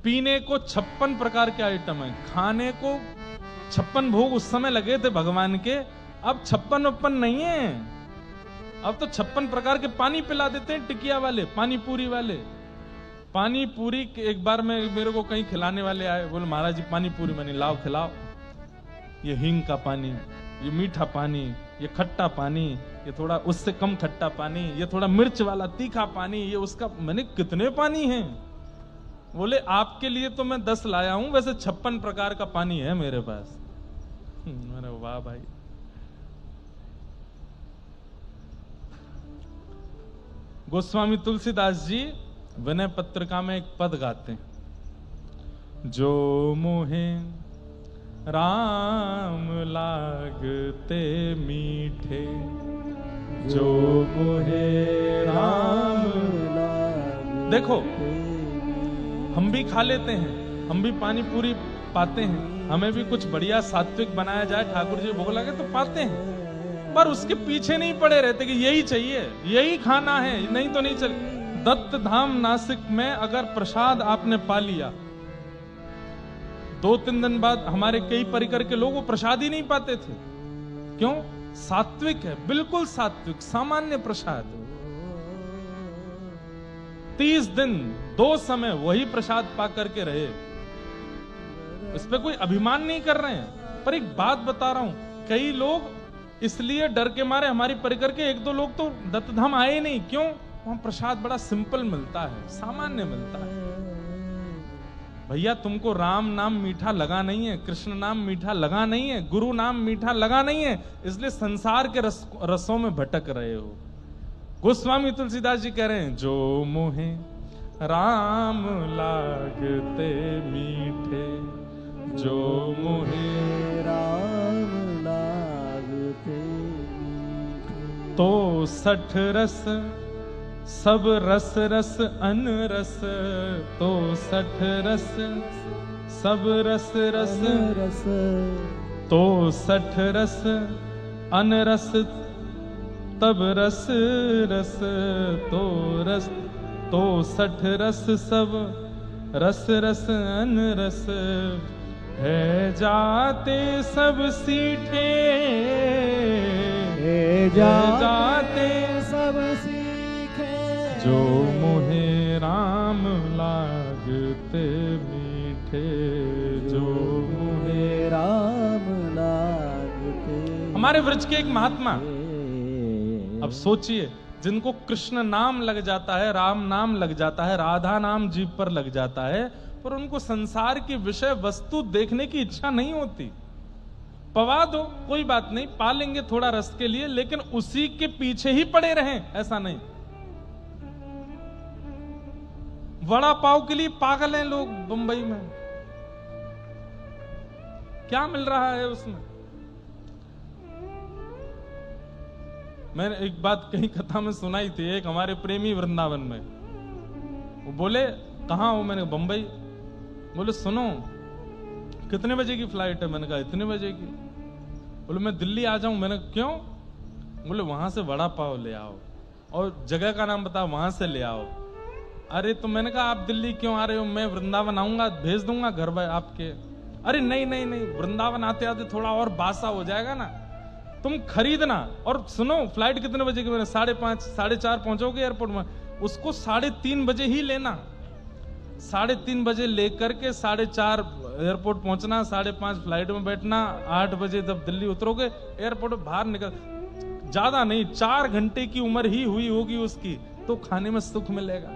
पीने को 56 प्रकार के आइटम है, खाने को 56 भोग उस समय लगे थे भगवान के, अब 56 नहीं है, अब तो 56 प्रकार के पानी पिला देते हैं टिकिया वाले, पानी पूरी वाले। पानी पूरी एक बार में मेरे को कहीं खिलाने वाले आए, बोले महाराज जी पानी पूरी, मैंने लाओ खिलाओ, ये हींग का पानी, ये मीठा पानी, ये खट्टा पानी, ये थोड़ा उससे कम खट्टा पानी, ये थोड़ा मिर्च वाला तीखा पानी, ये उसका। मैंने कितने पानी हैं? बोले आपके लिए तो मैं 10 लाया हूं, वैसे 56 प्रकार का पानी है मेरे पास। मैंने वाह भाई। गोस्वामी तुलसीदास जी विनय पत्रिका में एक पद गाते हैं, जो मोहे राम लागते मीठे, जो मोहे राम लागते। देखो हम भी खा लेते हैं, हम भी पानी पूरी पाते हैं, हमें भी कुछ बढ़िया सात्विक बनाया जाए, ठाकुर जी भोग लगे तो पाते हैं, पर उसके पीछे नहीं पड़े रहते कि यही चाहिए, यही खाना है, नहीं तो नहीं चल। दत्त धाम नासिक में अगर प्रसाद आपने पा लिया, 2-3 दिन बाद हमारे कई परिकर के लोग वो प्रसाद ही नहीं पाते थे। क्यों? सात्विक है, बिल्कुल सात्विक, सामान्य प्रसाद। 30 दिन 2 समय वही प्रसाद पा करके रहे। इस पे कोई अभिमान नहीं कर रहे हैं, पर एक बात बता रहा हूं, कई लोग इसलिए डर के मारे हमारी परिकर के 1-2 लोग तो दत्तधाम आए नहीं। क्यों? वहां प्रसाद बड़ा सिंपल मिलता है, सामान्य मिलता है। भैया तुमको राम नाम मीठा लगा नहीं है, कृष्ण नाम मीठा लगा नहीं है, गुरु नाम मीठा लगा नहीं है, इसलिए संसार के रसों में भटक रहे हो। गोस्वामी तुलसीदास जी कह रहे हैं, जो मोहे राम लागते मीठे, जो मोहे राम लागते मीठे, तो 60 रस सब रस रस अनरस, तो 60 रस सब रस रस, रस तो 60 रस अनरस तब रस रस, तो 60 रस सब रस रस अनरस, है जाते सब सीठे, हे जाते सब सीखे, जो मोहे राम लागते मीठे, जो मोहे। राम लागते। हमारे व्रज के एक महात्मा, अब सोचिए, जिनको कृष्ण नाम लग जाता है, राम नाम लग जाता है, राधा नाम जीभ पर लग जाता है, पर उनको संसार की विषय वस्तु देखने की इच्छा नहीं होती। पवा दो, कोई बात नहीं, पा लेंगे थोड़ा रस के लिए, लेकिन उसी के पीछे ही पड़े रहें, ऐसा नहीं। वड़ा पाव के लिए पागल हैं लोग बंबई में। क्या मिल रहा है उसमें? मैंने एक बात कहीं कथा में सुनाई थी, एक हमारे प्रेमी वृंदावन में, वो बोले कहाँ हो? मैंने बंबई। बोले सुनो, कितने बजे की फ्लाइट है? मैंने कहा इतने बजे की। बोले मैं दिल्ली आ जाऊं। मैंने क्यों? बोले वहां से वड़ा पाव ले आओ और जगह का नाम बताओ, वहां से ले आओ। अरे तो मैंने कहा आप दिल्ली क्यों आ रहे हो? मैं वृंदावन आऊंगा, भेज दूंगा घर पर आपके। अरे नहीं नहीं नहीं, वृंदावन आते आते थोड़ा और बासा हो जाएगा ना, तुम खरीदना। और सुनो, फ्लाइट कितने बजे की? मैंने 5:30 4:30 पहुंचोगे एयरपोर्ट में, उसको 3:30 बजे ही लेना। 3:30 बजे लेकर के 4:30 एयरपोर्ट पहुंचना, 5:30 फ्लाइट में बैठना, 8 बजे जब दिल्ली उतरोगे एयरपोर्ट बाहर निकल, ज्यादा नहीं 4 घंटे की उम्र ही हुई होगी उसकी, तो खाने में सुख मिलेगा।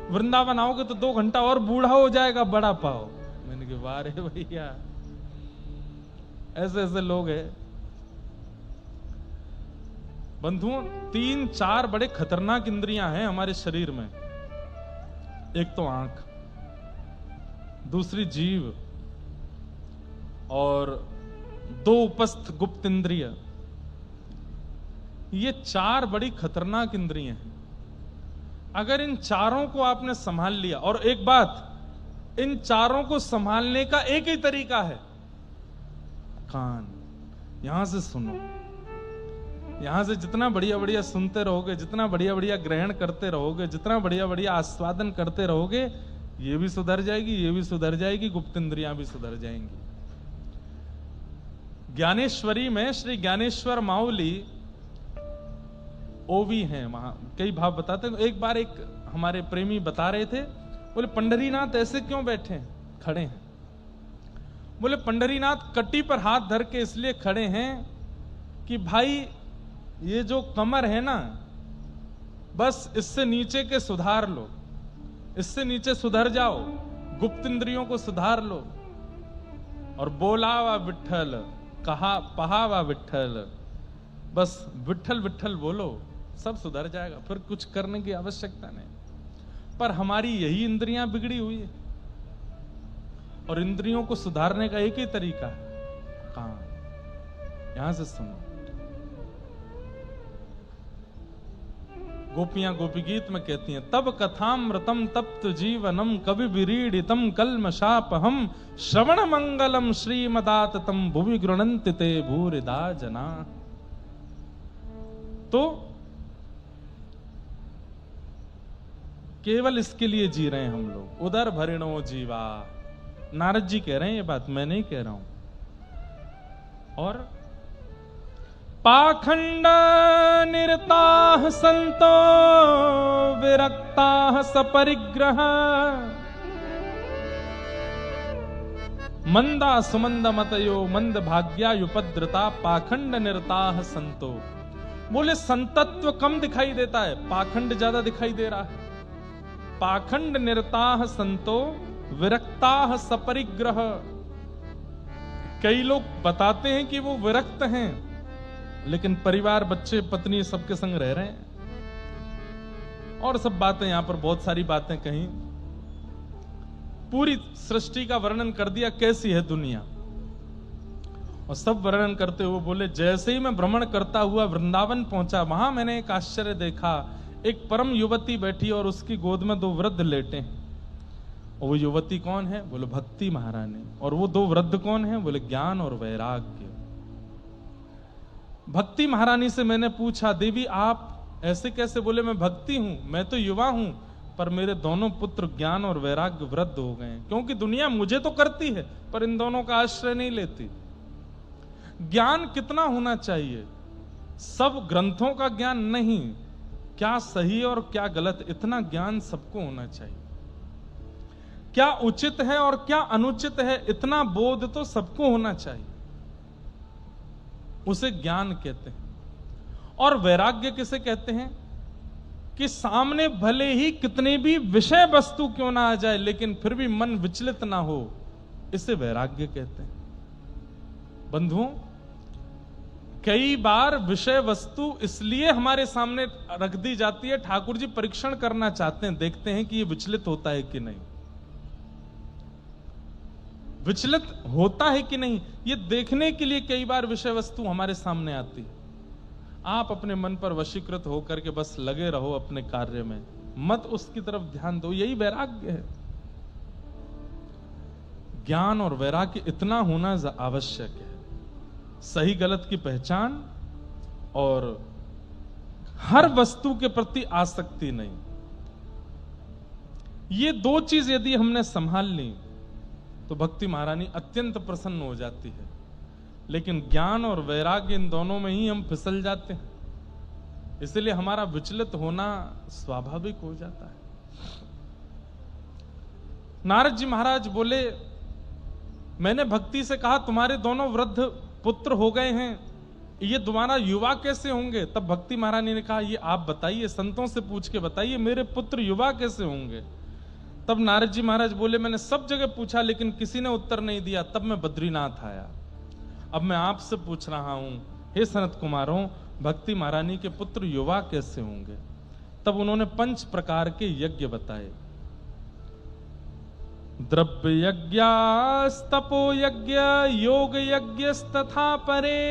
वृंदावन आओगे तो 2 घंटा और बूढ़ा हो जाएगा बड़ा पाव। मैंने कहा वाह रे भैया, ऐसे ऐसे लोग हैं। बंधुओं, 3-4 बड़े खतरनाक इंद्रियां हैं हमारे शरीर में। एक तो आंख, दूसरी जीभ, और 2 उपस्थ गुप्त इंद्रिय। ये 4 बड़ी खतरनाक इंद्रियां हैं। अगर इन चारों को आपने संभाल लिया, और एक बात, इन चारों को संभालने का एक ही तरीका है, कान। यहां से सुनो, यहां से जितना बढ़िया बढ़िया सुनते रहोगे, जितना बढ़िया बढ़िया ग्रहण करते रहोगे, जितना बढ़िया बढ़िया आस्वादन करते रहोगे, ये भी सुधर जाएगी, ये भी सुधर जाएगी, गुप्त इंद्रियां भी सुधर जाएंगी। ज्ञानेश्वरी में श्री ज्ञानेश्वर माउली ओवी हैं, वहां कई भाव बताते हैं। एक बार एक हमारे प्रेमी बता रहे थे, बोले पंढरीनाथ ऐसे क्यों बैठे हैं, खड़े हैं? बोले पंढरीनाथ कट्टी पर हाथ धर के इसलिए खड़े हैं कि भाई ये जो कमर है ना, बस इससे नीचे के सुधार लो, इससे नीचे सुधर जाओ, गुप्त इंद्रियों को सुधार लो, और बोला वा विठ्ठल, कहा पहा वा विठ्ठल, बस विठ्ठल विठ्ठल बोलो, सब सुधर जाएगा, फिर कुछ करने की आवश्यकता नहीं। पर हमारी यही इंद्रियां बिगड़ी हुई है, और इंद्रियों को सुधारने का एक ही तरीका है, कान। यहां से सुनो, गोपियां गोपी गीत में कहती हैं, तब कथामृतम तप्त जीवनम कवि विरीडितम कल्मषापहम श्रवण मंगलम श्रीमदाततम भुवि गृणन्ति ते भूरिदा जना। तो केवल इसके लिए जी रहे हैं हम लोग, उदर भरिणो जीवा। नारद जी कह रहे हैं ये बात, मैं नहीं कह रहा हूं। और पाखंड निरताः संतो विरक्ताः सपरिग्रह मंदा सुमंद मतयो मंद भाग्यायुपद्रता पाखंड निरताः संतो। बोले संतत्व कम दिखाई देता है, पाखंड ज्यादा दिखाई दे रहा है। पाखंड निरताः संतो विरक्ताः सपरिग्रह। कई लोग बताते हैं कि वो विरक्त हैं, लेकिन परिवार बच्चे पत्नी सबके संग रह रहे हैं। और सब बातें यहां पर बहुत सारी बातें कही, पूरी सृष्टि का वर्णन कर दिया कैसी है दुनिया। और सब वर्णन करते हुए बोले जैसे ही मैं भ्रमण करता हुआ वृंदावन पहुंचा, वहां मैंने एक आश्चर्य देखा। एक परम युवती बैठी और उसकी गोद में 2 वृद्ध लेटे हैं। और वो युवती कौन है? बोले भक्ति महारानी। और वो 2 वृद्ध कौन है? बोले ज्ञान और वैराग्य। भक्ति महारानी से मैंने पूछा, देवी आप ऐसे कैसे? बोले मैं भक्ति हूं, मैं तो युवा हूं, पर मेरे दोनों पुत्र ज्ञान और वैराग्य वृद्ध हो गए हैं। क्योंकि दुनिया मुझे तो करती है, पर इन दोनों का आश्रय नहीं लेती। ज्ञान कितना होना चाहिए? सब ग्रंथों का ज्ञान नहीं, क्या सही और क्या गलत, इतना ज्ञान सबको होना चाहिए। क्या उचित है और क्या अनुचित है, इतना बोध तो सबको होना चाहिए। उसे ज्ञान कहते हैं। और वैराग्य किसे कहते हैं? कि सामने भले ही कितने भी विषय वस्तु क्यों ना आ जाए, लेकिन फिर भी मन विचलित ना हो, इसे वैराग्य कहते हैं। बंधुओं, कई बार विषय वस्तु इसलिए हमारे सामने रख दी जाती है, ठाकुर जी परीक्षण करना चाहते हैं, देखते हैं कि ये विचलित होता है कि नहीं, विचलित होता है कि नहीं, ये देखने के लिए कई बार विषय वस्तु हमारे सामने आती है। आप अपने मन पर वशीकृत होकर के बस लगे रहो अपने कार्य में, मत उसकी तरफ ध्यान दो, यही वैराग्य है। ज्ञान और वैराग्य इतना होना आवश्यक है। सही गलत की पहचान और हर वस्तु के प्रति आसक्ति नहीं, ये 2 चीज यदि हमने संभाल ली तो भक्ति महारानी अत्यंत प्रसन्न हो जाती है। लेकिन ज्ञान और वैराग्य, इन दोनों में ही हम फिसल जाते हैं, इसलिए हमारा विचलित होना स्वाभाविक हो जाता है। नारद जी महाराज बोले, मैंने भक्ति से कहा तुम्हारे दोनों वृद्ध पुत्र हो गए हैं, ये दोबारा युवा कैसे होंगे? तब भक्ति महारानी ने कहा, ये आप बताइए, संतों से पूछ के बताइए, मेरे पुत्र युवा कैसे होंगे? तब नारद जी महाराज बोले, मैंने सब जगह पूछा लेकिन किसी ने उत्तर नहीं दिया, तब मैं बद्रीनाथ आया। अब मैं आपसे पूछ रहा हूं, हे सनत कुमारों, भक्ति महारानी के पुत्र युवा कैसे होंगे? तब उन्होंने 5 प्रकार के यज्ञ बताए। द्रव्य यज्ञस्तपो यज्ञ योग यज्ञस्तथा परे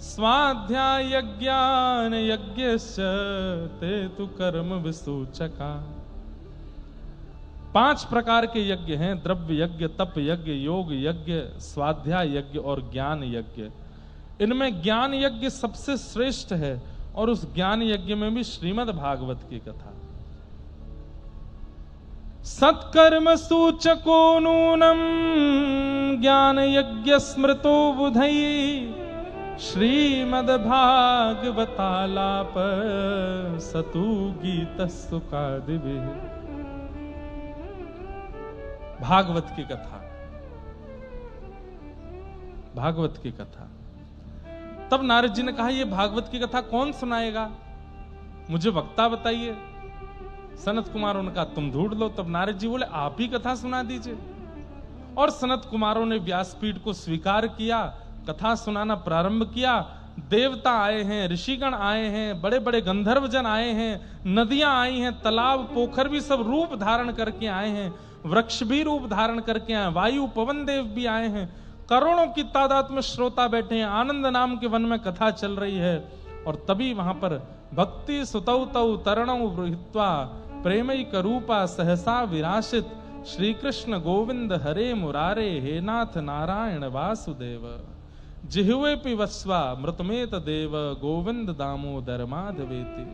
स्वाध्याय यज्ञान यज्ञश्च ते तु कर्म विसूचका। 5 प्रकार के यज्ञ हैं, द्रव्य यज्ञ, तप यज्ञ, योग यज्ञ, स्वाध्याय यज्ञ और ज्ञान यज्ञ। इनमें ज्ञान यज्ञ सबसे श्रेष्ठ है और उस ज्ञान यज्ञ में भी श्रीमद् भागवत की कथा। सत्कर्म सूचको नूनम ज्ञान यज्ञ स्मृतो बुधई श्रीमद् भागवतालाप सतु गीत सुखादिभि। भागवत की कथा, भागवत की कथा। तब नारद जी ने कहा, ये भागवत की कथा कौन सुनाएगा? मुझे वक्ता बताइए। सनत कुमारों ने कहा, तुम ढूंढ लो। तब नारद जी बोले, आप ही कथा सुना दीजिए। और सनत कुमारों ने व्यासपीठ को स्वीकार किया, कथा सुनाना प्रारंभ किया। देवता आए हैं, ऋषिगण आए हैं, बड़े बड़े गंधर्वजन आए हैं, नदियां आई हैं, तालाब पोखर भी सब रूप धारण करके आए हैं, वृक्ष भी रूप धारण करके आए, वायु पवन देव भी आए हैं, करोड़ों की तादाद में श्रोता बैठे हैं। आनंद नाम के वन में कथा चल रही है। और तभी वहां पर भक्ति सुतौ तौ तरणौ हित्वा प्रेमैक रूपा सहसा विराशित श्री कृष्ण गोविंद हरे मुरारे हे नाथ नारायण वासुदेव जिह्वे पिबस्वा मृतमेत देव गोविंद दामोदर माधवेति।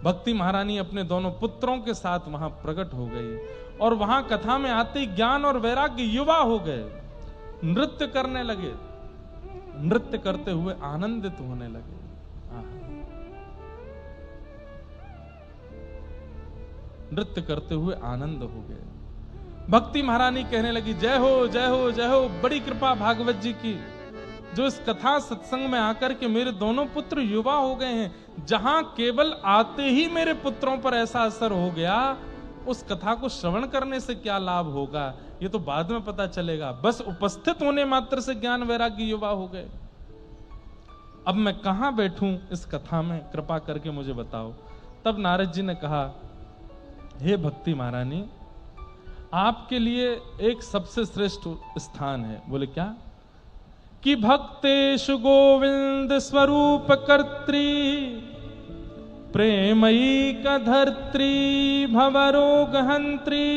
भक्ति महारानी अपने दोनों पुत्रों के साथ वहां प्रकट हो गई और वहां कथा में आते ज्ञान और वैराग्य युवा हो गए, नृत्य करने लगे। नृत्य करते हुए आनंदित होने लगे। नृत्य करते हुए आनंद हो गए। भक्ति महारानी कहने लगी, जय हो जय हो जय हो, बड़ी कृपा भागवत जी की, जो इस कथा सत्संग में आकर के मेरे दोनों पुत्र युवा हो गए हैं। जहां केवल आते ही मेरे पुत्रों पर ऐसा असर हो गया, उस कथा को श्रवण करने से क्या लाभ होगा ये तो बाद में पता चलेगा। बस उपस्थित होने मात्र से ज्ञान वैराग्य युवा हो गए। अब मैं कहां बैठूं इस कथा में, कृपा करके मुझे बताओ। तब नारद जी ने कहा, हे भक्ति महारानी, आपके लिए एक सबसे श्रेष्ठ स्थान है। बोले क्या? कि भक्तेषु गोविंद स्वरूप कर्त्री, प्रेमयी कधर्त्री, भवरोग हंत्री,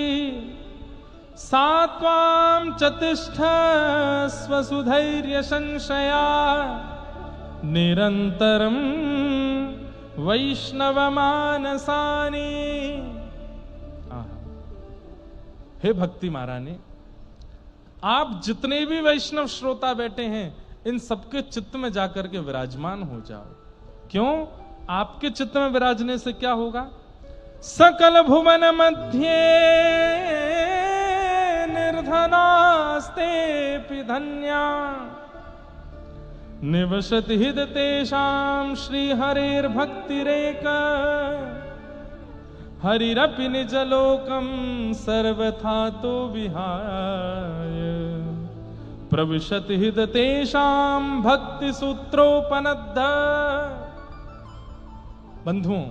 सात्वां चतिष्ठ स्वसुधैर्य संशया, निरंतरम वैष्णव मानसानी। हे भक्ति महारानी, आप जितने भी वैष्णव श्रोता बैठे हैं, इन सबके चित्त में जाकर के विराजमान हो जाओ। क्यों? आपके चित्त में विराजने से क्या होगा? सकल भुवन मध्य निर्धनास्ते धन्या, निवसति हृदय तेषां श्री हरेर भक्तिरेक, हरिरपि निजलोकं सर्वथा तो विहाय, प्रविशति हृदय तेषां भक्ति सूत्रोपनद्ध। बंधुओं,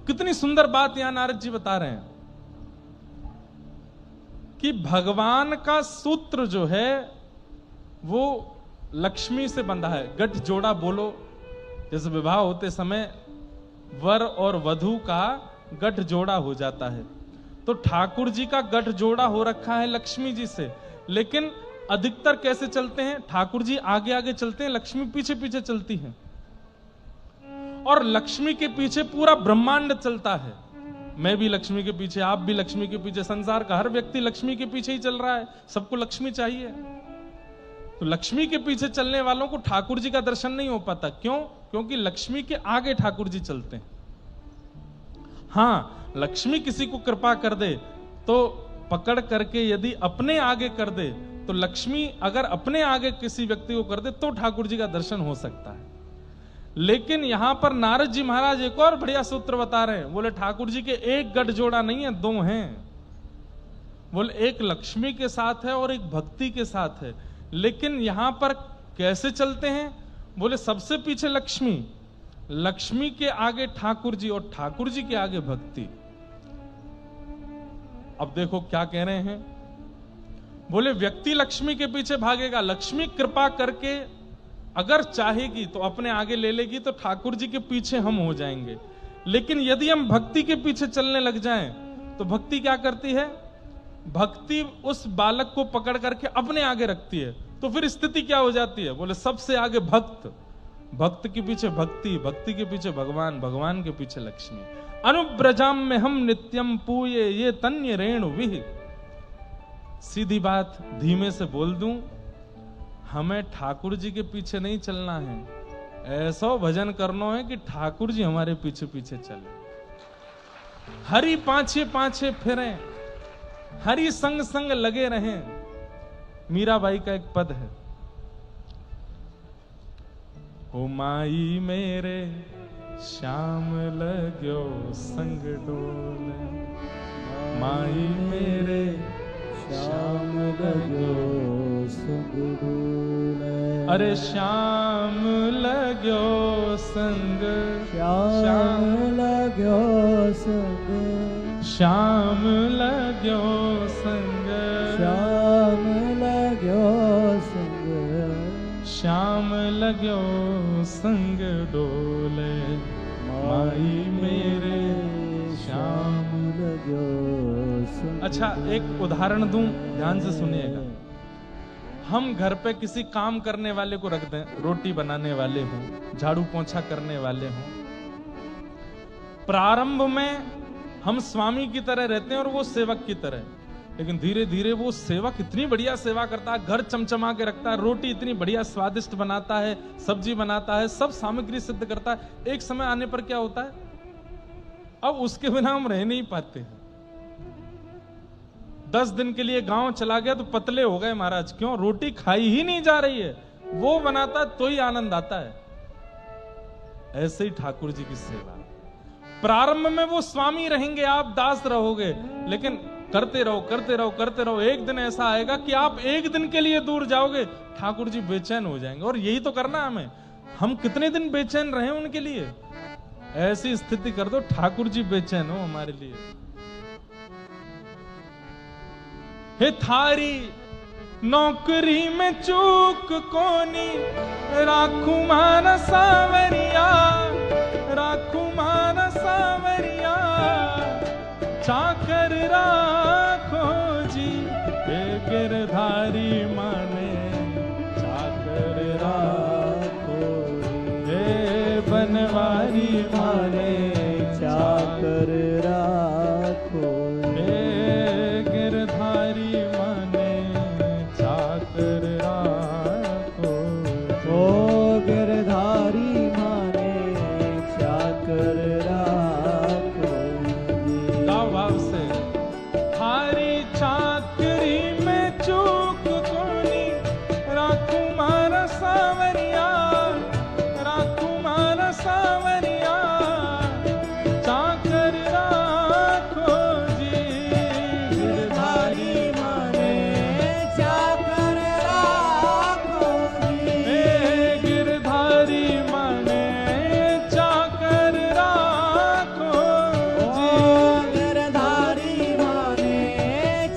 कितनी सुंदर बात यहां नारद जी बता रहे हैं कि भगवान का सूत्र जो है वो लक्ष्मी से बंधा है। गठ जोड़ा बोलो, जैसे विवाह होते समय वर और वधू का गठ जोड़ा हो जाता है, तो ठाकुर जी का गठ जोड़ा हो रखा है लक्ष्मी जी से। लेकिन अधिकतर कैसे चलते हैं? ठाकुर जी आगे आगे चलते हैं, लक्ष्मी पीछे पीछे चलती हैं, और लक्ष्मी के पीछे पूरा ब्रह्मांड चलता है। मैं भी लक्ष्मी के पीछे, आप भी लक्ष्मी के पीछे, संसार का हर व्यक्ति लक्ष्मी के पीछे ही चल रहा है। सबको लक्ष्मी चाहिए। तो लक्ष्मी के पीछे चलने वालों को ठाकुर जी का दर्शन नहीं हो पाता। क्यों? क्योंकि लक्ष्मी के आगे ठाकुर जी चलते हैं। हाँ, लक्ष्मी किसी को कृपा कर दे तो पकड़ करके यदि अपने आगे कर दे, तो लक्ष्मी अगर अपने आगे किसी व्यक्ति को कर दे तो ठाकुर जी का दर्शन हो सकता है। लेकिन यहां पर नारद जी महाराज एक और बढ़िया सूत्र बता रहे हैं। बोले ठाकुर जी के एक गठ जोड़ा नहीं है, दो हैं। बोले एक लक्ष्मी के साथ है और एक भक्ति के साथ है। लेकिन यहां पर कैसे चलते हैं? बोले सबसे पीछे लक्ष्मी, लक्ष्मी के आगे ठाकुर जी और ठाकुर जी के आगे भक्ति। अब देखो क्या कह रहे हैं। बोले व्यक्ति लक्ष्मी के पीछे भागेगा, लक्ष्मी कृपा करके अगर चाहेगी तो अपने आगे ले लेगी, तो ठाकुर जी के पीछे हम हो जाएंगे। लेकिन यदि हम भक्ति के पीछे चलने लग जाएं, तो भक्ति क्या करती है? भक्ति उस बालक को पकड़ करके अपने आगे रखती है। तो फिर स्थिति क्या हो जाती है? बोले सबसे आगे भक्त, भक्त के पीछे भक्ति, भक्ति के पीछे भगवान, भगवान के पीछे लक्ष्मी। अनुब्रजाम में हम नित्यम पूये ये तन्य रेणु विह। सीधी बात धीमे से बोल दूं, हमें ठाकुर जी के पीछे नहीं चलना है, ऐसा भजन करना है कि ठाकुर जी हमारे पीछे पीछे चले। हरि पाछे पाछे फिरे, हरि संग संग लगे रहें। मीराबाई का एक पद है, ओ माई मेरे श्याम लग्यो संग डोले, माई मेरे श्याम लग्यो संग डोले। अरे श्याम लग्यो संग, श्याम लग्यो संग, श्याम लग्यो संग, श्याम लग्यो संग, श्याम लग्यो संग डोले, माई मेरे श्याम लग्यो संग। अच्छा, एक उदाहरण दूं, ध्यान से सुनिएगा। हम घर पे किसी काम करने वाले को रख दें, रोटी बनाने वाले हों, झाड़ू पोंछा करने वाले हों। प्रारंभ में हम स्वामी की तरह रहते हैं और वो सेवक की तरह। लेकिन धीरे धीरे वो सेवा कितनी बढ़िया सेवा करता है, घर चमचमा के रखता है, रोटी इतनी बढ़िया स्वादिष्ट बनाता है, सब्जी बनाता है, सब सामग्री सिद्ध करता है। एक समय आने पर क्या होता है, अब उसके बिना हम रह नहीं पाते हैं। 10 दिन के लिए गांव चला गया तो पतले हो गए महाराज, क्यों? रोटी खाई ही नहीं जा रही है, वो बनाता तो ही आनंद आता है। ऐसे ही ठाकुर जी की सेवा, प्रारंभ में वो स्वामी रहेंगे, आप दास रहोगे, लेकिन करते रहो करते रहो करते रहो। एक दिन ऐसा आएगा कि आप एक दिन के लिए दूर जाओगे, ठाकुर जी बेचैन हो जाएंगे। और यही तो करना है हमें, हम कितने दिन बेचैन रहे उनके लिए, ऐसी स्थिति कर दो ठाकुर जी बेचैन हो हमारे लिए। हे थारी नौकरी में चूक कोनी, राखू मान सावरिया, राखू मान सावरिया, चाकर राखो जी। हे गिरधारी माने चाकर राखो, हे बनवारी माने चाकर राखो, हे गिरधारी माने चाकर राखो। ओ गिरधारी माने चाकर राखो। गाओ भाव से, थारी चाकरी में चूक कोनी, राखू मारा सावरिया, राखू मारा सावरिया, चाकर राखो जी। गिरधारी माने चाकर राखो जी, हे गिरधारी माने चाकर राखो जी। गिरधारी माने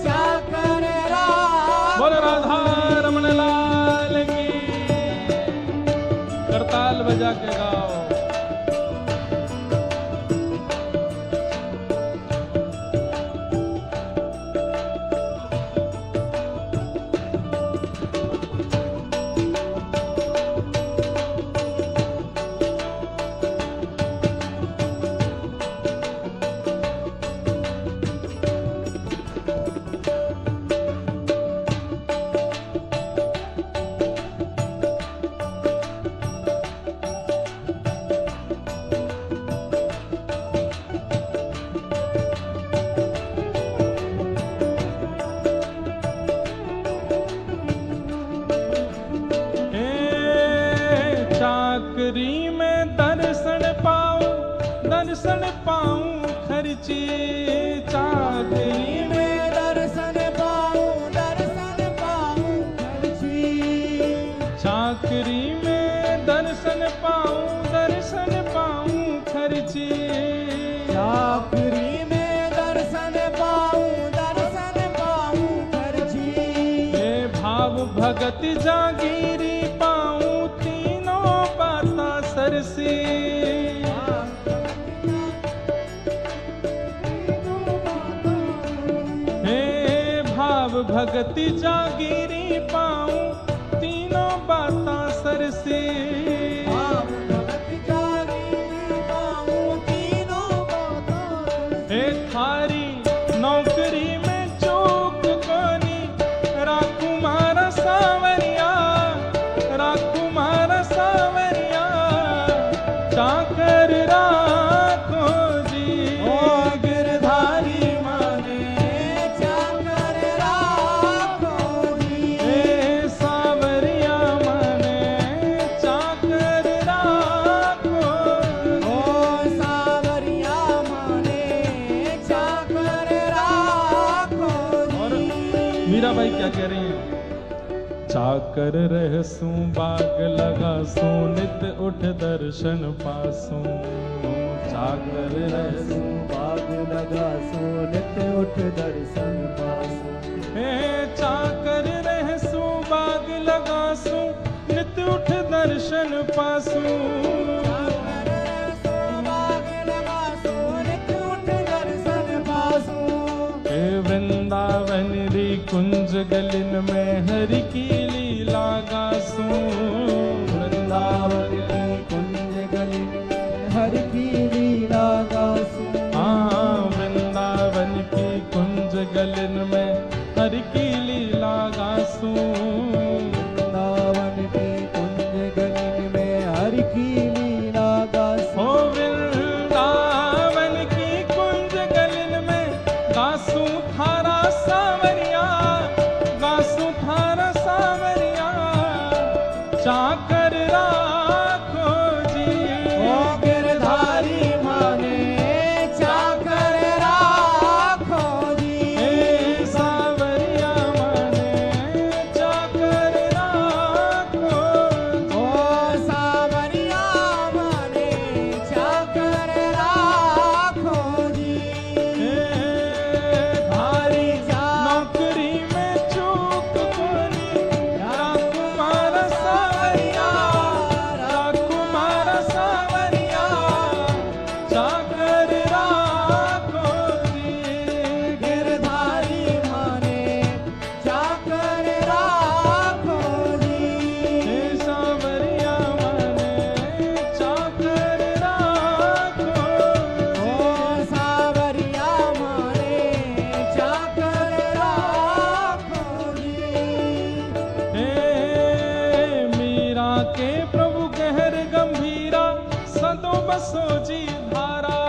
चाकर राखो। बोलो राधा रमण लाल की, करताल बजा के गाओ। चाकरी में दर्शन पाऊं खर्ची, चाकरी में दर्शन पाऊं खर्ची, चाकरी में दर्शन पाऊं खर्ची, चाकरी में दर्शन पाऊं खर्ची। हे भाव भगत जागीरी पाऊं तीनों बाता सरसी, हे भाव भगति जागीरी पाऊं तीनों बाता सरसी। हे थारी नौकरी में चूक कोनी, राखू मारा सावरिया, राखू मारा सावरिया, चाकर राखो जी। ओ गिरधारी माने चाकर राखो जी, हे सावरिया माने चाकर राखो। ओ सावरिया माने चाकर राखो और जी। मीराबाई क्या कह रही हैं? चाकर रहसूं बाग लगासूं, नित उठ दर्शन पासूं, चाकर रहसूं बाग लगासूं, नित उठ दर्शन पासूं। हे चाकर रहसूं बाग लगासूं, नित उठ दर्शन पासूं। हे वृंदावन री कुंज गलिन में हरि की लीला गासूं, वृंदावन की कुंज गली में हरि की लीला गासूं। हाँ वृंदावन की कुंज गलिन में की लीला गासूं, हो वृंदावन की कुंज गलिन में गासूं थारा सावरिया, गासूं थारा सावरिया, चाकर राखो जी। ओ गिरधारी माने चाकर राखो जी। हे सावरिया माने चाकर राखो जी। ओ सावरिया माने चाकर राखो जी। धारी नौकरी में चूक कोनी, राकुमार सावरिया, राकुमार सावरिया, चाकर राखो जी। गिरधारी माने चाकर राखो जी। हे सावरिया माने चाकर राखो ओ सावरिया माने चाकर राखो जी। हे मीरा के प्रभु गहर गंभीरा, सदो बसो जी धारा।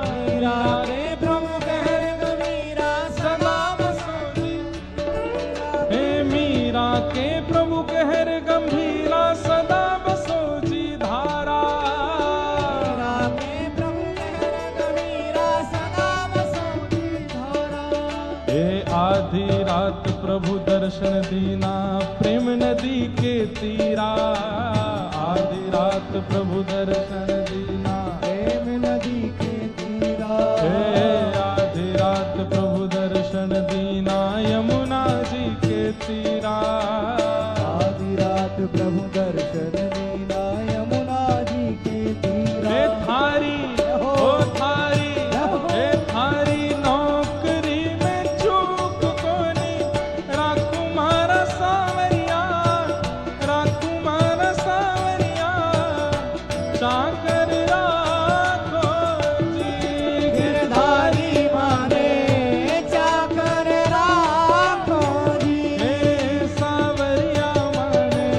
मीरा रे प्रभु गहर गंभीरा सदा बसो जी। हे मीरा के प्रभु गहर गंभीरा, सदा बसो जी धारा। मीरा के प्रभु गहर गंभीरा सदा बसो जी धारा। हे आधी रात प्रभु दर्शन दीना, प्रेम नदी के तीरा। आधी रात प्रभु दर्शन दीना, प्रेम नदी के तीरा। हे आधी रात प्रभु दर्शन दीना, यमुना जी के तीरा। आधी रात प्रभु दर्शन दीना यमुना जी के तीरा। हे थारी ओ थारी, हे थारी नौकरी में चूक कोनी, राकुमार सावरिया, राकुमार सावरिया, चाकर राखो जी। गिरधारी माने चाकर राखो जी। हे सावरिया माने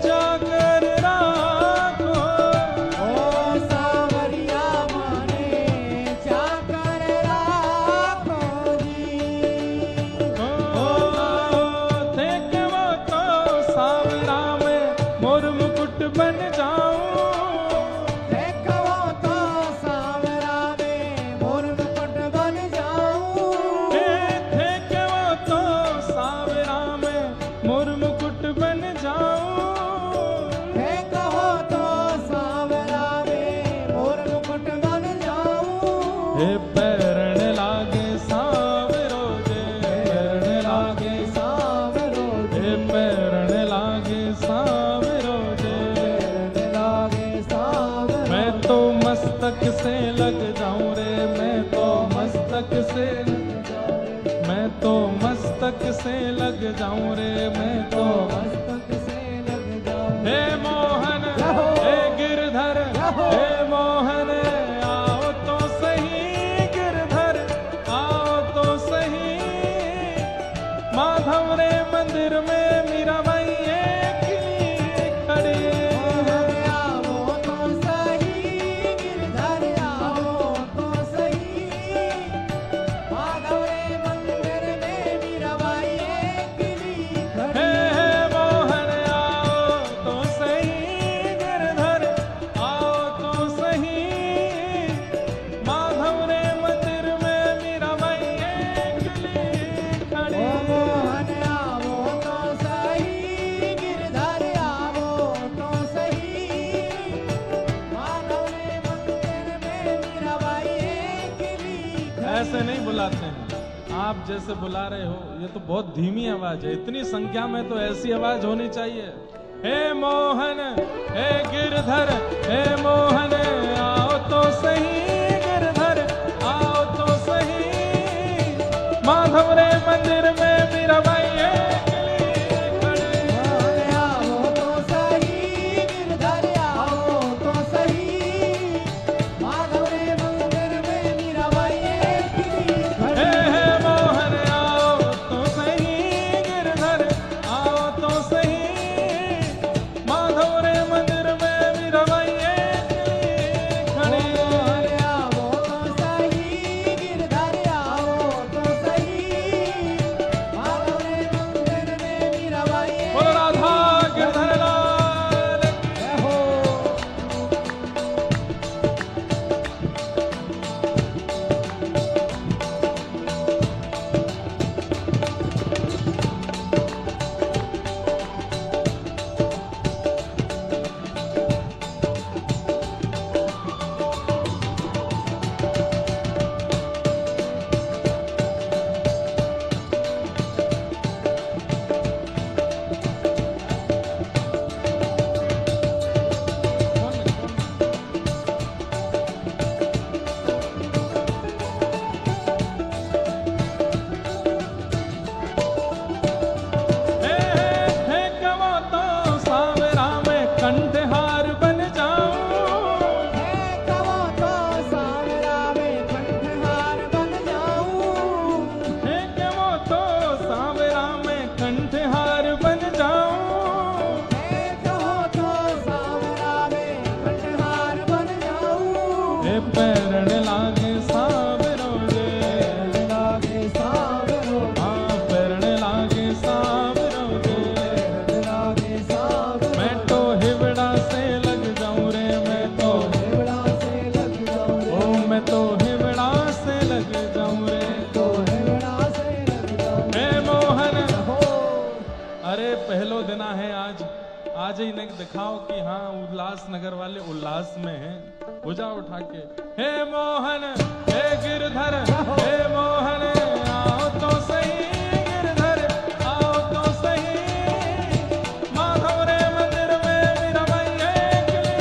चाकर राखो। ओ सावरिया माने चाकर राखो जी। थे के वो तो सावरा में मोर मुकुट बन जाऊं। देखो तो सावरा में मोर मुकुट बन जाऊं। थे के वो तो सावरा में मोर मुकुट बन जाऊं। है कहो तो सावरा में मोर मुकुट बन जाऊं। हे पैरण लागे सावरो जे, पैरण लागे सावरो हे पैरण लागे सावरो जे। पैरण लागे सावरो। मैं तो मस्तक से लग जाऊं रे, मैं तो मस्तक से, मैं तो मस्तक से लग जाऊं रे, मैं तो मस्तक से लग जाऊं। हे मोहन, हे गिरधर, हे मोहन, आओ तो सही गिरधर, आओ तो सही। माधव रे मंदिर में मीराबाई अकेली खड़ी। आवो तो सही गिरधर आवो तो सही। माधव रे मंदिर में मीराबाई अकेली खड़ी। हे मोहन आओ तो सही गिरधर, आओ तो सही। माधव रे मंदिर में मीराबाई अकेली खड़ी। ओ मोहन आवो तो सही गिरधर आवो तो सही। माधव रे मंदिर में मीराबाई अकेली खड़ी। ऐसे नहीं बुलाते हैं आप जैसे बुला रहे हो, ये तो बहुत धीमी आवाज है। इतनी संख्या में तो ऐसी आवाज होनी चाहिए। हे मोहन, हे गिरधर, हे मोहन आओ तो सही गिरधर, आओ तो सही। माधव रे मंदिर में मीराबाई अकेली खड़ी। मोहन आवो तो सही गिरधर आवो तो सही। माधव रे मंदिर में मीराबाई अकेली खड़ी। हे मोहन आओ तो सही गिरधर, आओ तो सही। माधव रे मंदिर में मीरा लेकिन एक दिखाओ कि हाँ उल्लास नगर वाले उल्लास में हैं। हो जाओ उठा के, हे मोहन हे गिरधर हे मोहन आओ तो सही, गिरधर आओ तो सही, माधव रे मंदिर में मीरा बाई एकली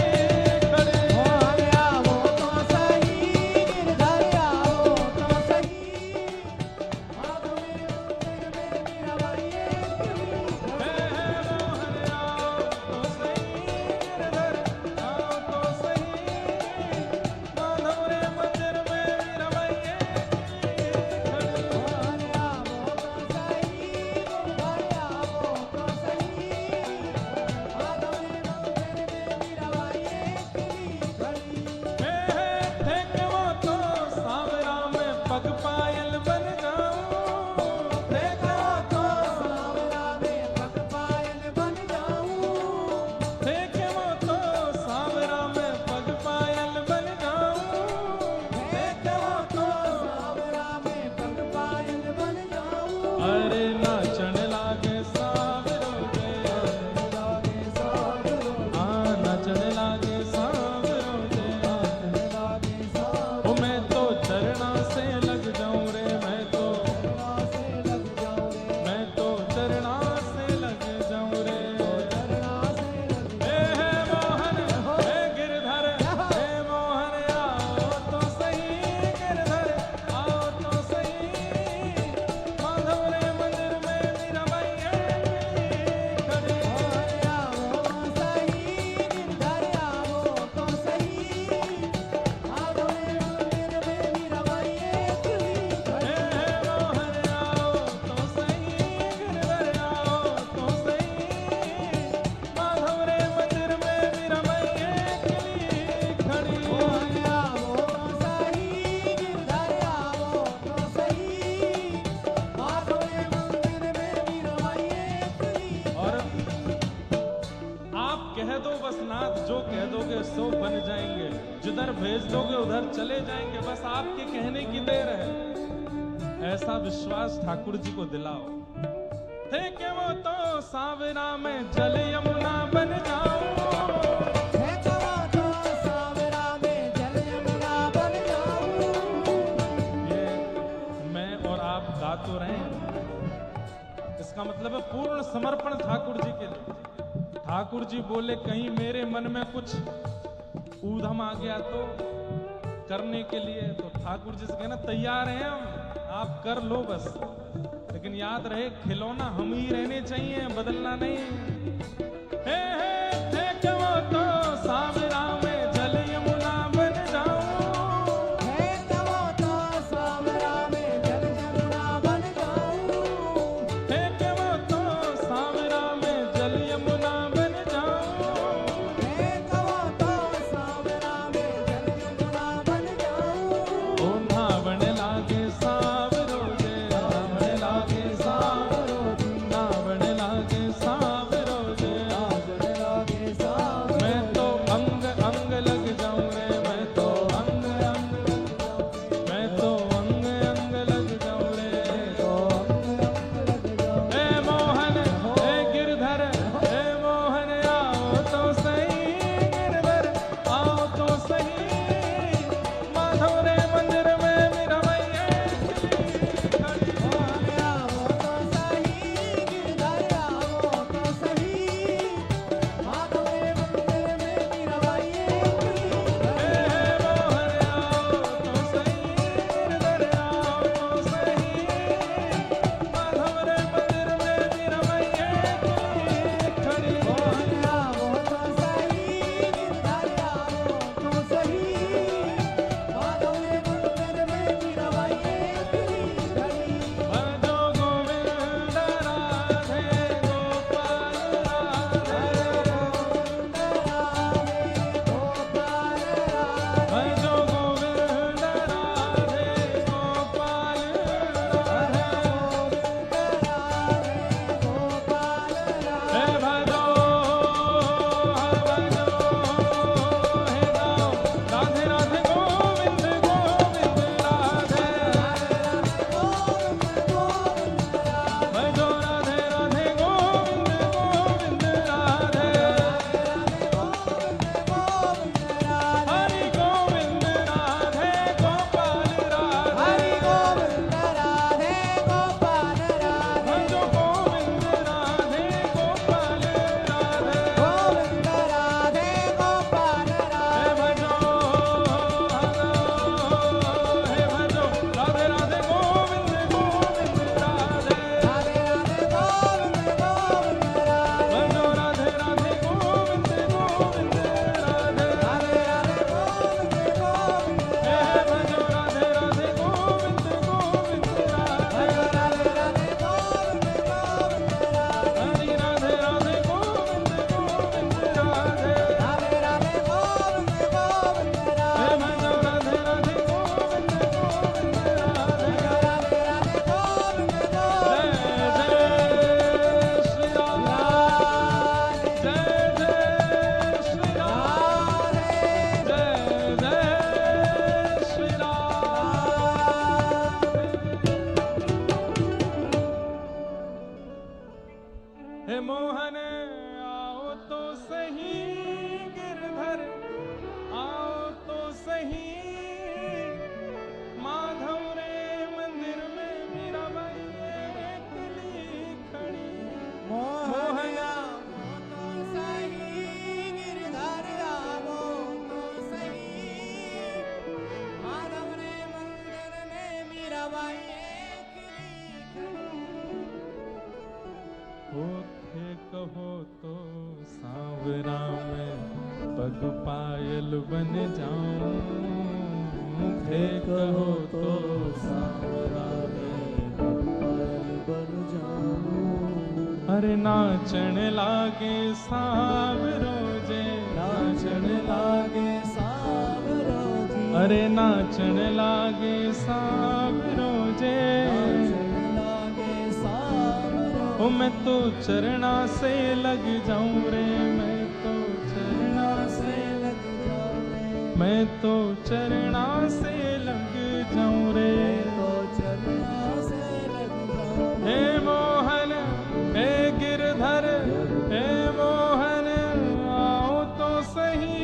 खड़ी। मोहन आओ तो सही, गिरधर आओ तो सही, माधव रे मंदिर में मीराबाई एकली खड़ी। हे मोहन आओ तो सही, गिरधर आओ तो सही, माधव रे मंदिर में मीरा बाई एकली खड़ी। मोहन आओ तो सही, गिरधर आओ तो सही, माधव रे मंदिर में मीराबाई एकली खड़ी। थे के वो तो सांवरा में पग पायल बन जाऊं, थे के वो तो सांवरा में पग पायल बन जाऊं, थे के वो तो सांवरा में पग पायल बन जाऊं, थे के वो तो सांवरा में पग पायल बन जाऊं। अरे नाचन लागे सांवरो दे, लागे सावरो, हाँ नाचन लागे सांवरो दे, लागे सावरो, ओ मैं तो चरणा से लग जाऊं रे, मैं तो से लग जाऊं रे, मैं तो चरणा से लग जाऊं रे। चरणा से लग हे मोहन हे गिरधर हे मोहन आओ तो सही, गिरधर आओ तो सही, माधव रे मंदिर में मीराबाई एकली खड़ी। मोहन आओ सही, गिरधर आओ तो सही, माधव रे मंदिर में मीराबाई एकली खड़ी। हे मोहन आओ तो सही, गिरधर आओ तो सही, माधव रे मंदिर में मीराबाई एकली खड़ी। मोहन आओ तो सही, गिरधर आओ तो सही, माधव रे मंदिर में मीराबाई एकली। और आप कह दो बस नाथ, जो कह दोगे सो बन जाएंगे, जिधर भेज दोगे उधर चले जाएंगे, बस आपके कहने की देर है। ऐसा विश्वास ठाकुर जी को दिलाओ। थे के वो तो सांवरा में जल यमुना बन जाऊं, है कवा तो सांवरा में जल यमुना बन जाऊं। ये मैं और आप गा तो रहे हैं, इसका मतलब है पूर्ण समर्पण ठाकुर जी के लिए। ठाकुर जी बोले कहीं मेरे मन में कुछ ऊधम आ गया तो करने के लिए, तो ठाकुर जी से कहना तैयार हैं हम, आप कर लो बस, लेकिन याद रहे खिलौना हम ही रहने चाहिए, बदलना नहीं। हे थे के वो तो सांवरा में जल यमुना बन जाऊं, है कवा तो सांवरा में जल यमुना बन जाऊं। थे के वो तो सांवरा में जल यमुना बन जाऊं, है कवा तो सांवरा में जल यमुना बन जाऊं। ओ नावण लागे सांवरो दे, नावण लागे सांवरो दे, नावण लागे सांवरो दे, पग पायल बन जाऊं, मुझे कहो तो सांवरा पायल बन जाऊं। अरे नाचन लागे सांवरो जे, नाचन लागे सांवरो जी, अरे नाचन लागे सांवरो जे, नाचन लागे सांवरो। ओ मैं तो चरना से लग जाऊं रे, मैं तो चरना से लग जाऊं रे, मैं तो चरना से लग जाऊं रे। तो चरना से लग जाऊं। हे मोहन हे गिरधर, हे मोहन आओ तो सही,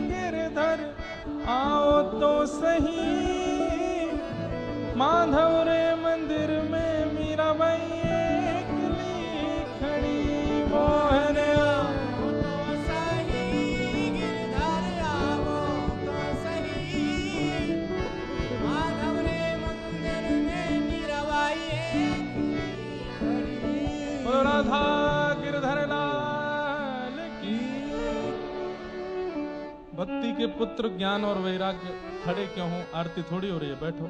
गिरधर आओ तो सही। माधव रे मंदिर में मीराबाई एकली खड़ी, मोहन आओ तो सही, गिरधर आओ तो सही। माधव रे मंदिर में मीराबाई खड़ी। बोलो राधा गिरधर लाल की। भक्ति के पुत्र ज्ञान और वैराग्य खड़े क्यों हो? आरती थोड़ी हो रही है, बैठो।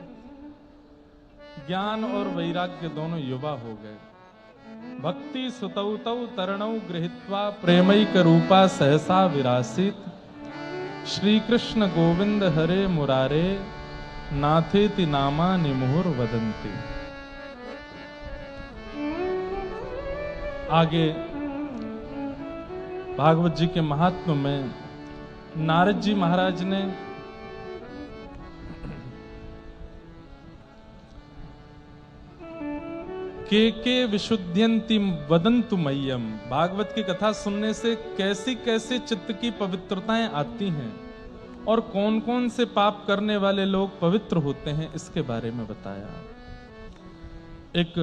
ज्ञान और वैराग्य दोनों युवा हो गए। भक्ति सुतौ तौ तरणौ गृहीत्वा प्रेमैक रूपा सहसा विरासित। श्री कृष्ण गोविंद हरे मुरारे नाथेति नामानि मुहुर्वदन्ति। आगे भागवत जी के महात्म्य में नारद जी महाराज ने के विशुद्ध्यन्ति वदन्तु मह्यम। भागवत की कथा सुनने से कैसी कैसी चित्त की पवित्रताएं आती हैं और कौन कौन से पाप करने वाले लोग पवित्र होते हैं, इसके बारे में बताया। एक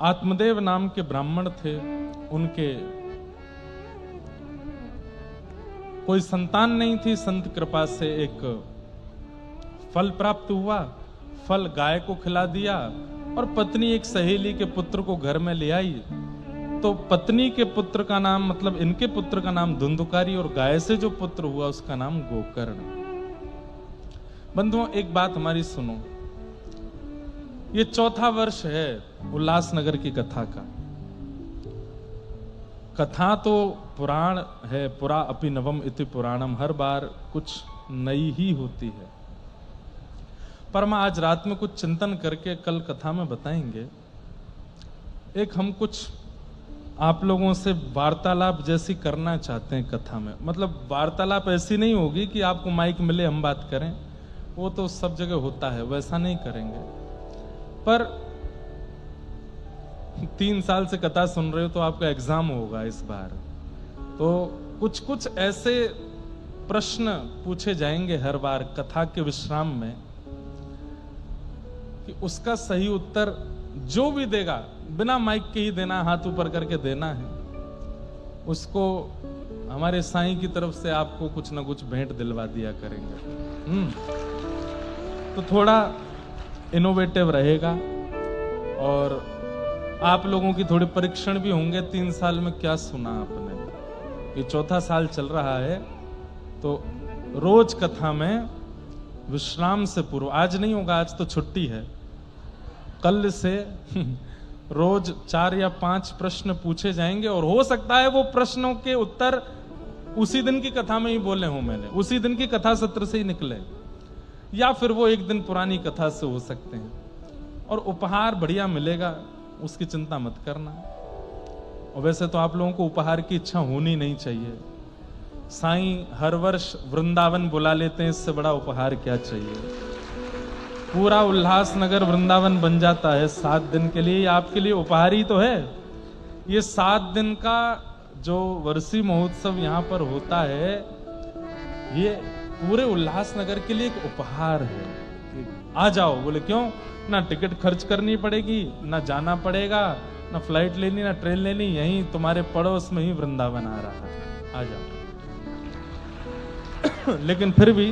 आत्मदेव नाम के ब्राह्मण थे, उनके कोई संतान नहीं थी। संत कृपा से एक फल प्राप्त हुआ, फल गाय को खिला दिया और पत्नी एक सहेली के पुत्र को घर में ले आई। तो पत्नी के पुत्र का नाम, मतलब इनके पुत्र का नाम धुंधुकारी और गाय से जो पुत्र हुआ उसका नाम गोकर्ण। बंधुओं एक बात हमारी सुनो, ये चौथा वर्ष है उल्लासनगर की कथा का। कथा तो पुराण है, पुरा अपि नवम इति पुराणम, हर बार कुछ नई ही होती है। पर हम आज रात में कुछ चिंतन करके कल कथा में बताएंगे। एक हम कुछ आप लोगों से वार्तालाप जैसी करना चाहते हैं कथा में। मतलब वार्तालाप ऐसी नहीं होगी कि आपको माइक मिले हम बात करें, वो तो सब जगह होता है, वैसा नहीं करेंगे। पर 3 साल से कथा सुन रहे हो तो आपका एग्जाम होगा इस बार, तो कुछ कुछ ऐसे प्रश्न पूछे जाएंगे हर बार कथा के विश्राम में कि उसका सही उत्तर जो भी देगा, बिना माइक के ही देना, हाथ ऊपर करके देना है। उसको हमारे साईं की तरफ से आपको कुछ ना कुछ भेंट दिलवा दिया करेंगे। तो थोड़ा इनोवेटिव रहेगा और आप लोगों की थोड़े परीक्षण भी होंगे। 3 साल में क्या सुना आपने, ये चौथा साल चल रहा है, तो रोज कथा में विश्राम से पूर्व, आज नहीं होगा, आज तो छुट्टी है, कल से रोज 4 या 5 प्रश्न पूछे जाएंगे और हो सकता है वो प्रश्नों के उत्तर उसी दिन की कथा में ही बोले हूं मैंने, उसी दिन की कथा सत्र से ही निकले, या फिर वो एक दिन पुरानी कथा से हो सकते हैं। और उपहार बढ़िया मिलेगा, उसकी चिंता मत करना। और वैसे तो आप लोगों को उपहार की इच्छा होनी नहीं चाहिए। साईं हर वर्ष वृंदावन बुला लेते हैं, इससे बड़ा उपहार क्या चाहिए। पूरा उल्लासनगर वृंदावन बन जाता है 7 दिन के लिए, आपके लिए उपहार ही तो है। ये 7 दिन का जो वर्षी महोत्सव यहाँ पर होता है, ये पूरे उल्लासनगर के लिए एक उपहार है। आ जाओ, बोले क्यों? ना टिकट खर्च करनी पड़ेगी, ना जाना पड़ेगा, ना फ्लाइट लेनी, ना ट्रेन लेनी, यहीं तुम्हारे पड़ोस में ही वृंदावन आ रहा है, आ जाओ। लेकिन फिर भी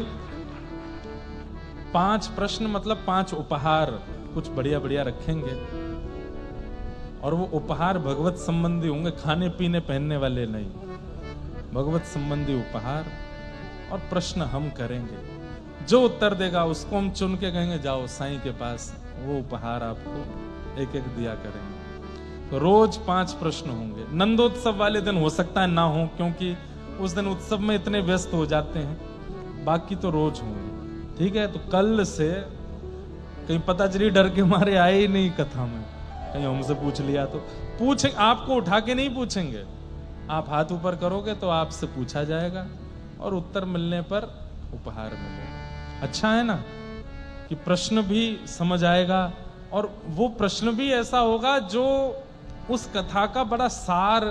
5 प्रश्न मतलब 5 उपहार कुछ बढ़िया बढ़िया रखेंगे, और वो उपहार भगवत संबंधी होंगे, खाने पीने पहनने वाले नहीं। भगवत संबंधी उपहार और प्रश्न हम करेंगे। जो उत्तर देगा उसको हम चुन के कहेंगे जाओ साईं के पास, वो उपहार आपको एक एक दिया करेंगे। तो रोज 5 प्रश्न होंगे। नंदोत्सव वाले दिन हो सकता है ना हो, क्योंकि उस दिन उत्सव में इतने व्यस्त हो जाते हैं, बाकी तो रोज होंगे। ठीक है, तो कल से कहीं पता चली डर के मारे आए ही नहीं कथा में, कहीं हमसे पूछ लिया तो पूछे, आपको उठा के नहीं पूछेंगे, आप हाथ ऊपर करोगे तो आपसे पूछा जाएगा और उत्तर मिलने पर उपहार मिलेगा। अच्छा है ना कि प्रश्न भी समझ आएगा, और वो प्रश्न भी ऐसा होगा जो उस कथा का बड़ा सार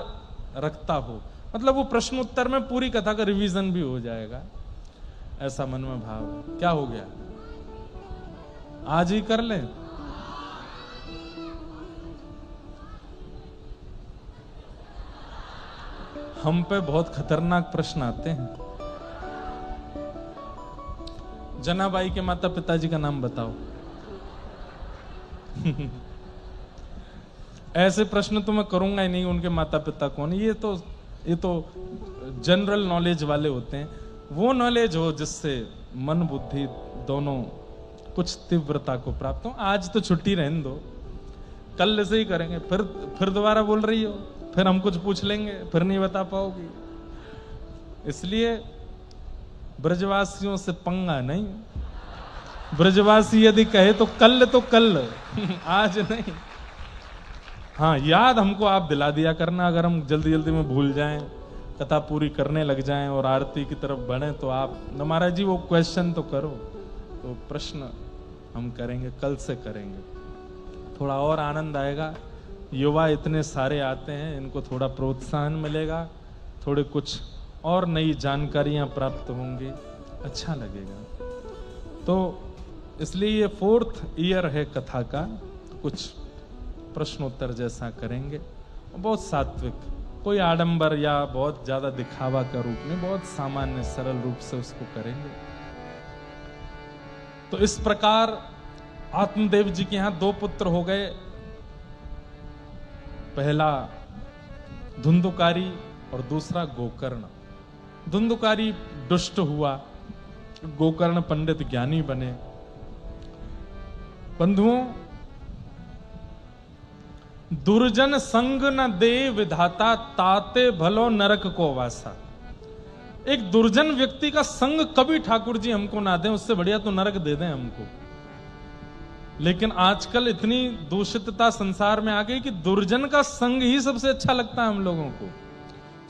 रखता हो, मतलब वो प्रश्न उत्तर में पूरी कथा का रिवीजन भी हो जाएगा, ऐसा मन में भाव है। क्या हो गया, आज ही कर लें? हम पे बहुत खतरनाक प्रश्न आते हैं। जनाबाई के माता पिताजी का नाम बताओ। ऐसे प्रश्न तो मैं करूंगा ही नहीं, उनके माता पिता कौन। ये तो जनरल नॉलेज वाले होते हैं। वो नॉलेज हो जिससे मन बुद्धि दोनों कुछ तीव्रता को प्राप्त हो। आज तो छुट्टी रहने दो, कल से ही करेंगे। फिर दोबारा बोल रही हो, फिर हम कुछ पूछ लेंगे, फिर नहीं बता पाओगी। इसलिए ब्रजवासियों से पंगा नहीं। ब्रजवासी यदि कहे तो कल आज नहीं। हाँ, याद हमको आप दिला दिया करना। अगर हम जल्दी जल्दी में भूल जाएं, कथा पूरी करने लग जाएं और आरती की तरफ बढ़े, तो आप न महाराज जी वो क्वेश्चन तो करो। तो प्रश्न हम करेंगे, कल से करेंगे, थोड़ा और आनंद आएगा। युवा इतने सारे आते हैं, इनको थोड़ा प्रोत्साहन मिलेगा, थोड़े कुछ और नई जानकारियां प्राप्त होंगी, अच्छा लगेगा। तो इसलिए ये 4th ईयर है कथा का। कुछ प्रश्नोत्तर जैसा करेंगे, बहुत सात्विक, कोई आडंबर या बहुत ज्यादा दिखावा का रूप नहीं, बहुत सामान्य सरल रूप से उसको करेंगे। तो इस प्रकार आत्मदेव जी के यहां 2 पुत्र हो गए। पहला धुंधुकारी और दूसरा गोकर्ण। धुंधुकारी दुष्ट हुआ, गोकर्ण पंडित ज्ञानी बने। बंधुओं, दुर्जन संग न दे विधाता, ताते भलो नरक को वासा। एक दुर्जन व्यक्ति का संग कभी ठाकुर जी हमको ना दें, उससे बढ़िया तो नरक दे दें हमको। लेकिन आजकल इतनी दूषितता संसार में आ गई कि दुर्जन का संग ही सबसे अच्छा लगता है हम लोगों को।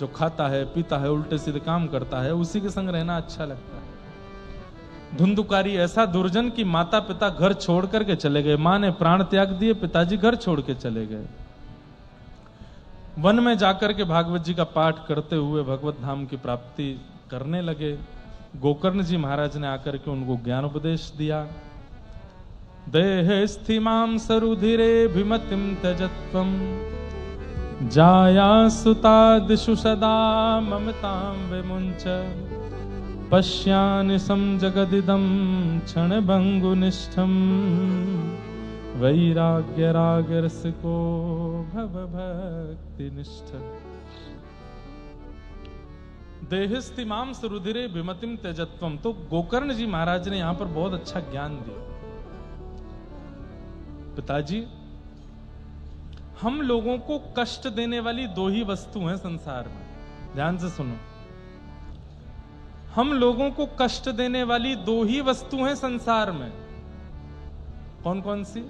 जो खाता है, पीता है, उल्टे सीधे काम करता है, उसी के संग रहना अच्छा लगता है। धुंधुकारी ऐसा दुर्जन कि माता पिता घर छोड़ करके चले गए। मां ने प्राण त्याग दिए, पिताजी घर छोड़ के चले गए। वन में जाकर के भागवत जी का पाठ करते हुए भगवत धाम की प्राप्ति करने लगे। गोकर्ण जी महाराज ने आकर के उनको ज्ञान उपदेश दिया। देह स्थिमां सरुधिरे भिमतिं त्यजत्वं, जाया सुतादिषु सदा ममतां विमुञ्च, पश्यानि जगदिदं क्षणभङ्गुनिष्ठं, वैराग्य रागरसिको भव भक्तिनिष्ठ। देहस्थिमां सरुधिरे भिमतिं त्यजत्वं। तो गोकर्ण जी महाराज ने यहां पर बहुत अच्छा ज्ञान दिया। पिताजी, हम लोगों को कष्ट देने वाली 2 ही वस्तु हैं संसार में। ध्यान से सुनो, हम लोगों को कष्ट देने वाली 2 ही वस्तु हैं संसार में। कौन कौन सी?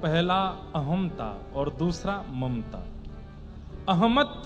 पहला अहमता और दूसरा ममता। अहमत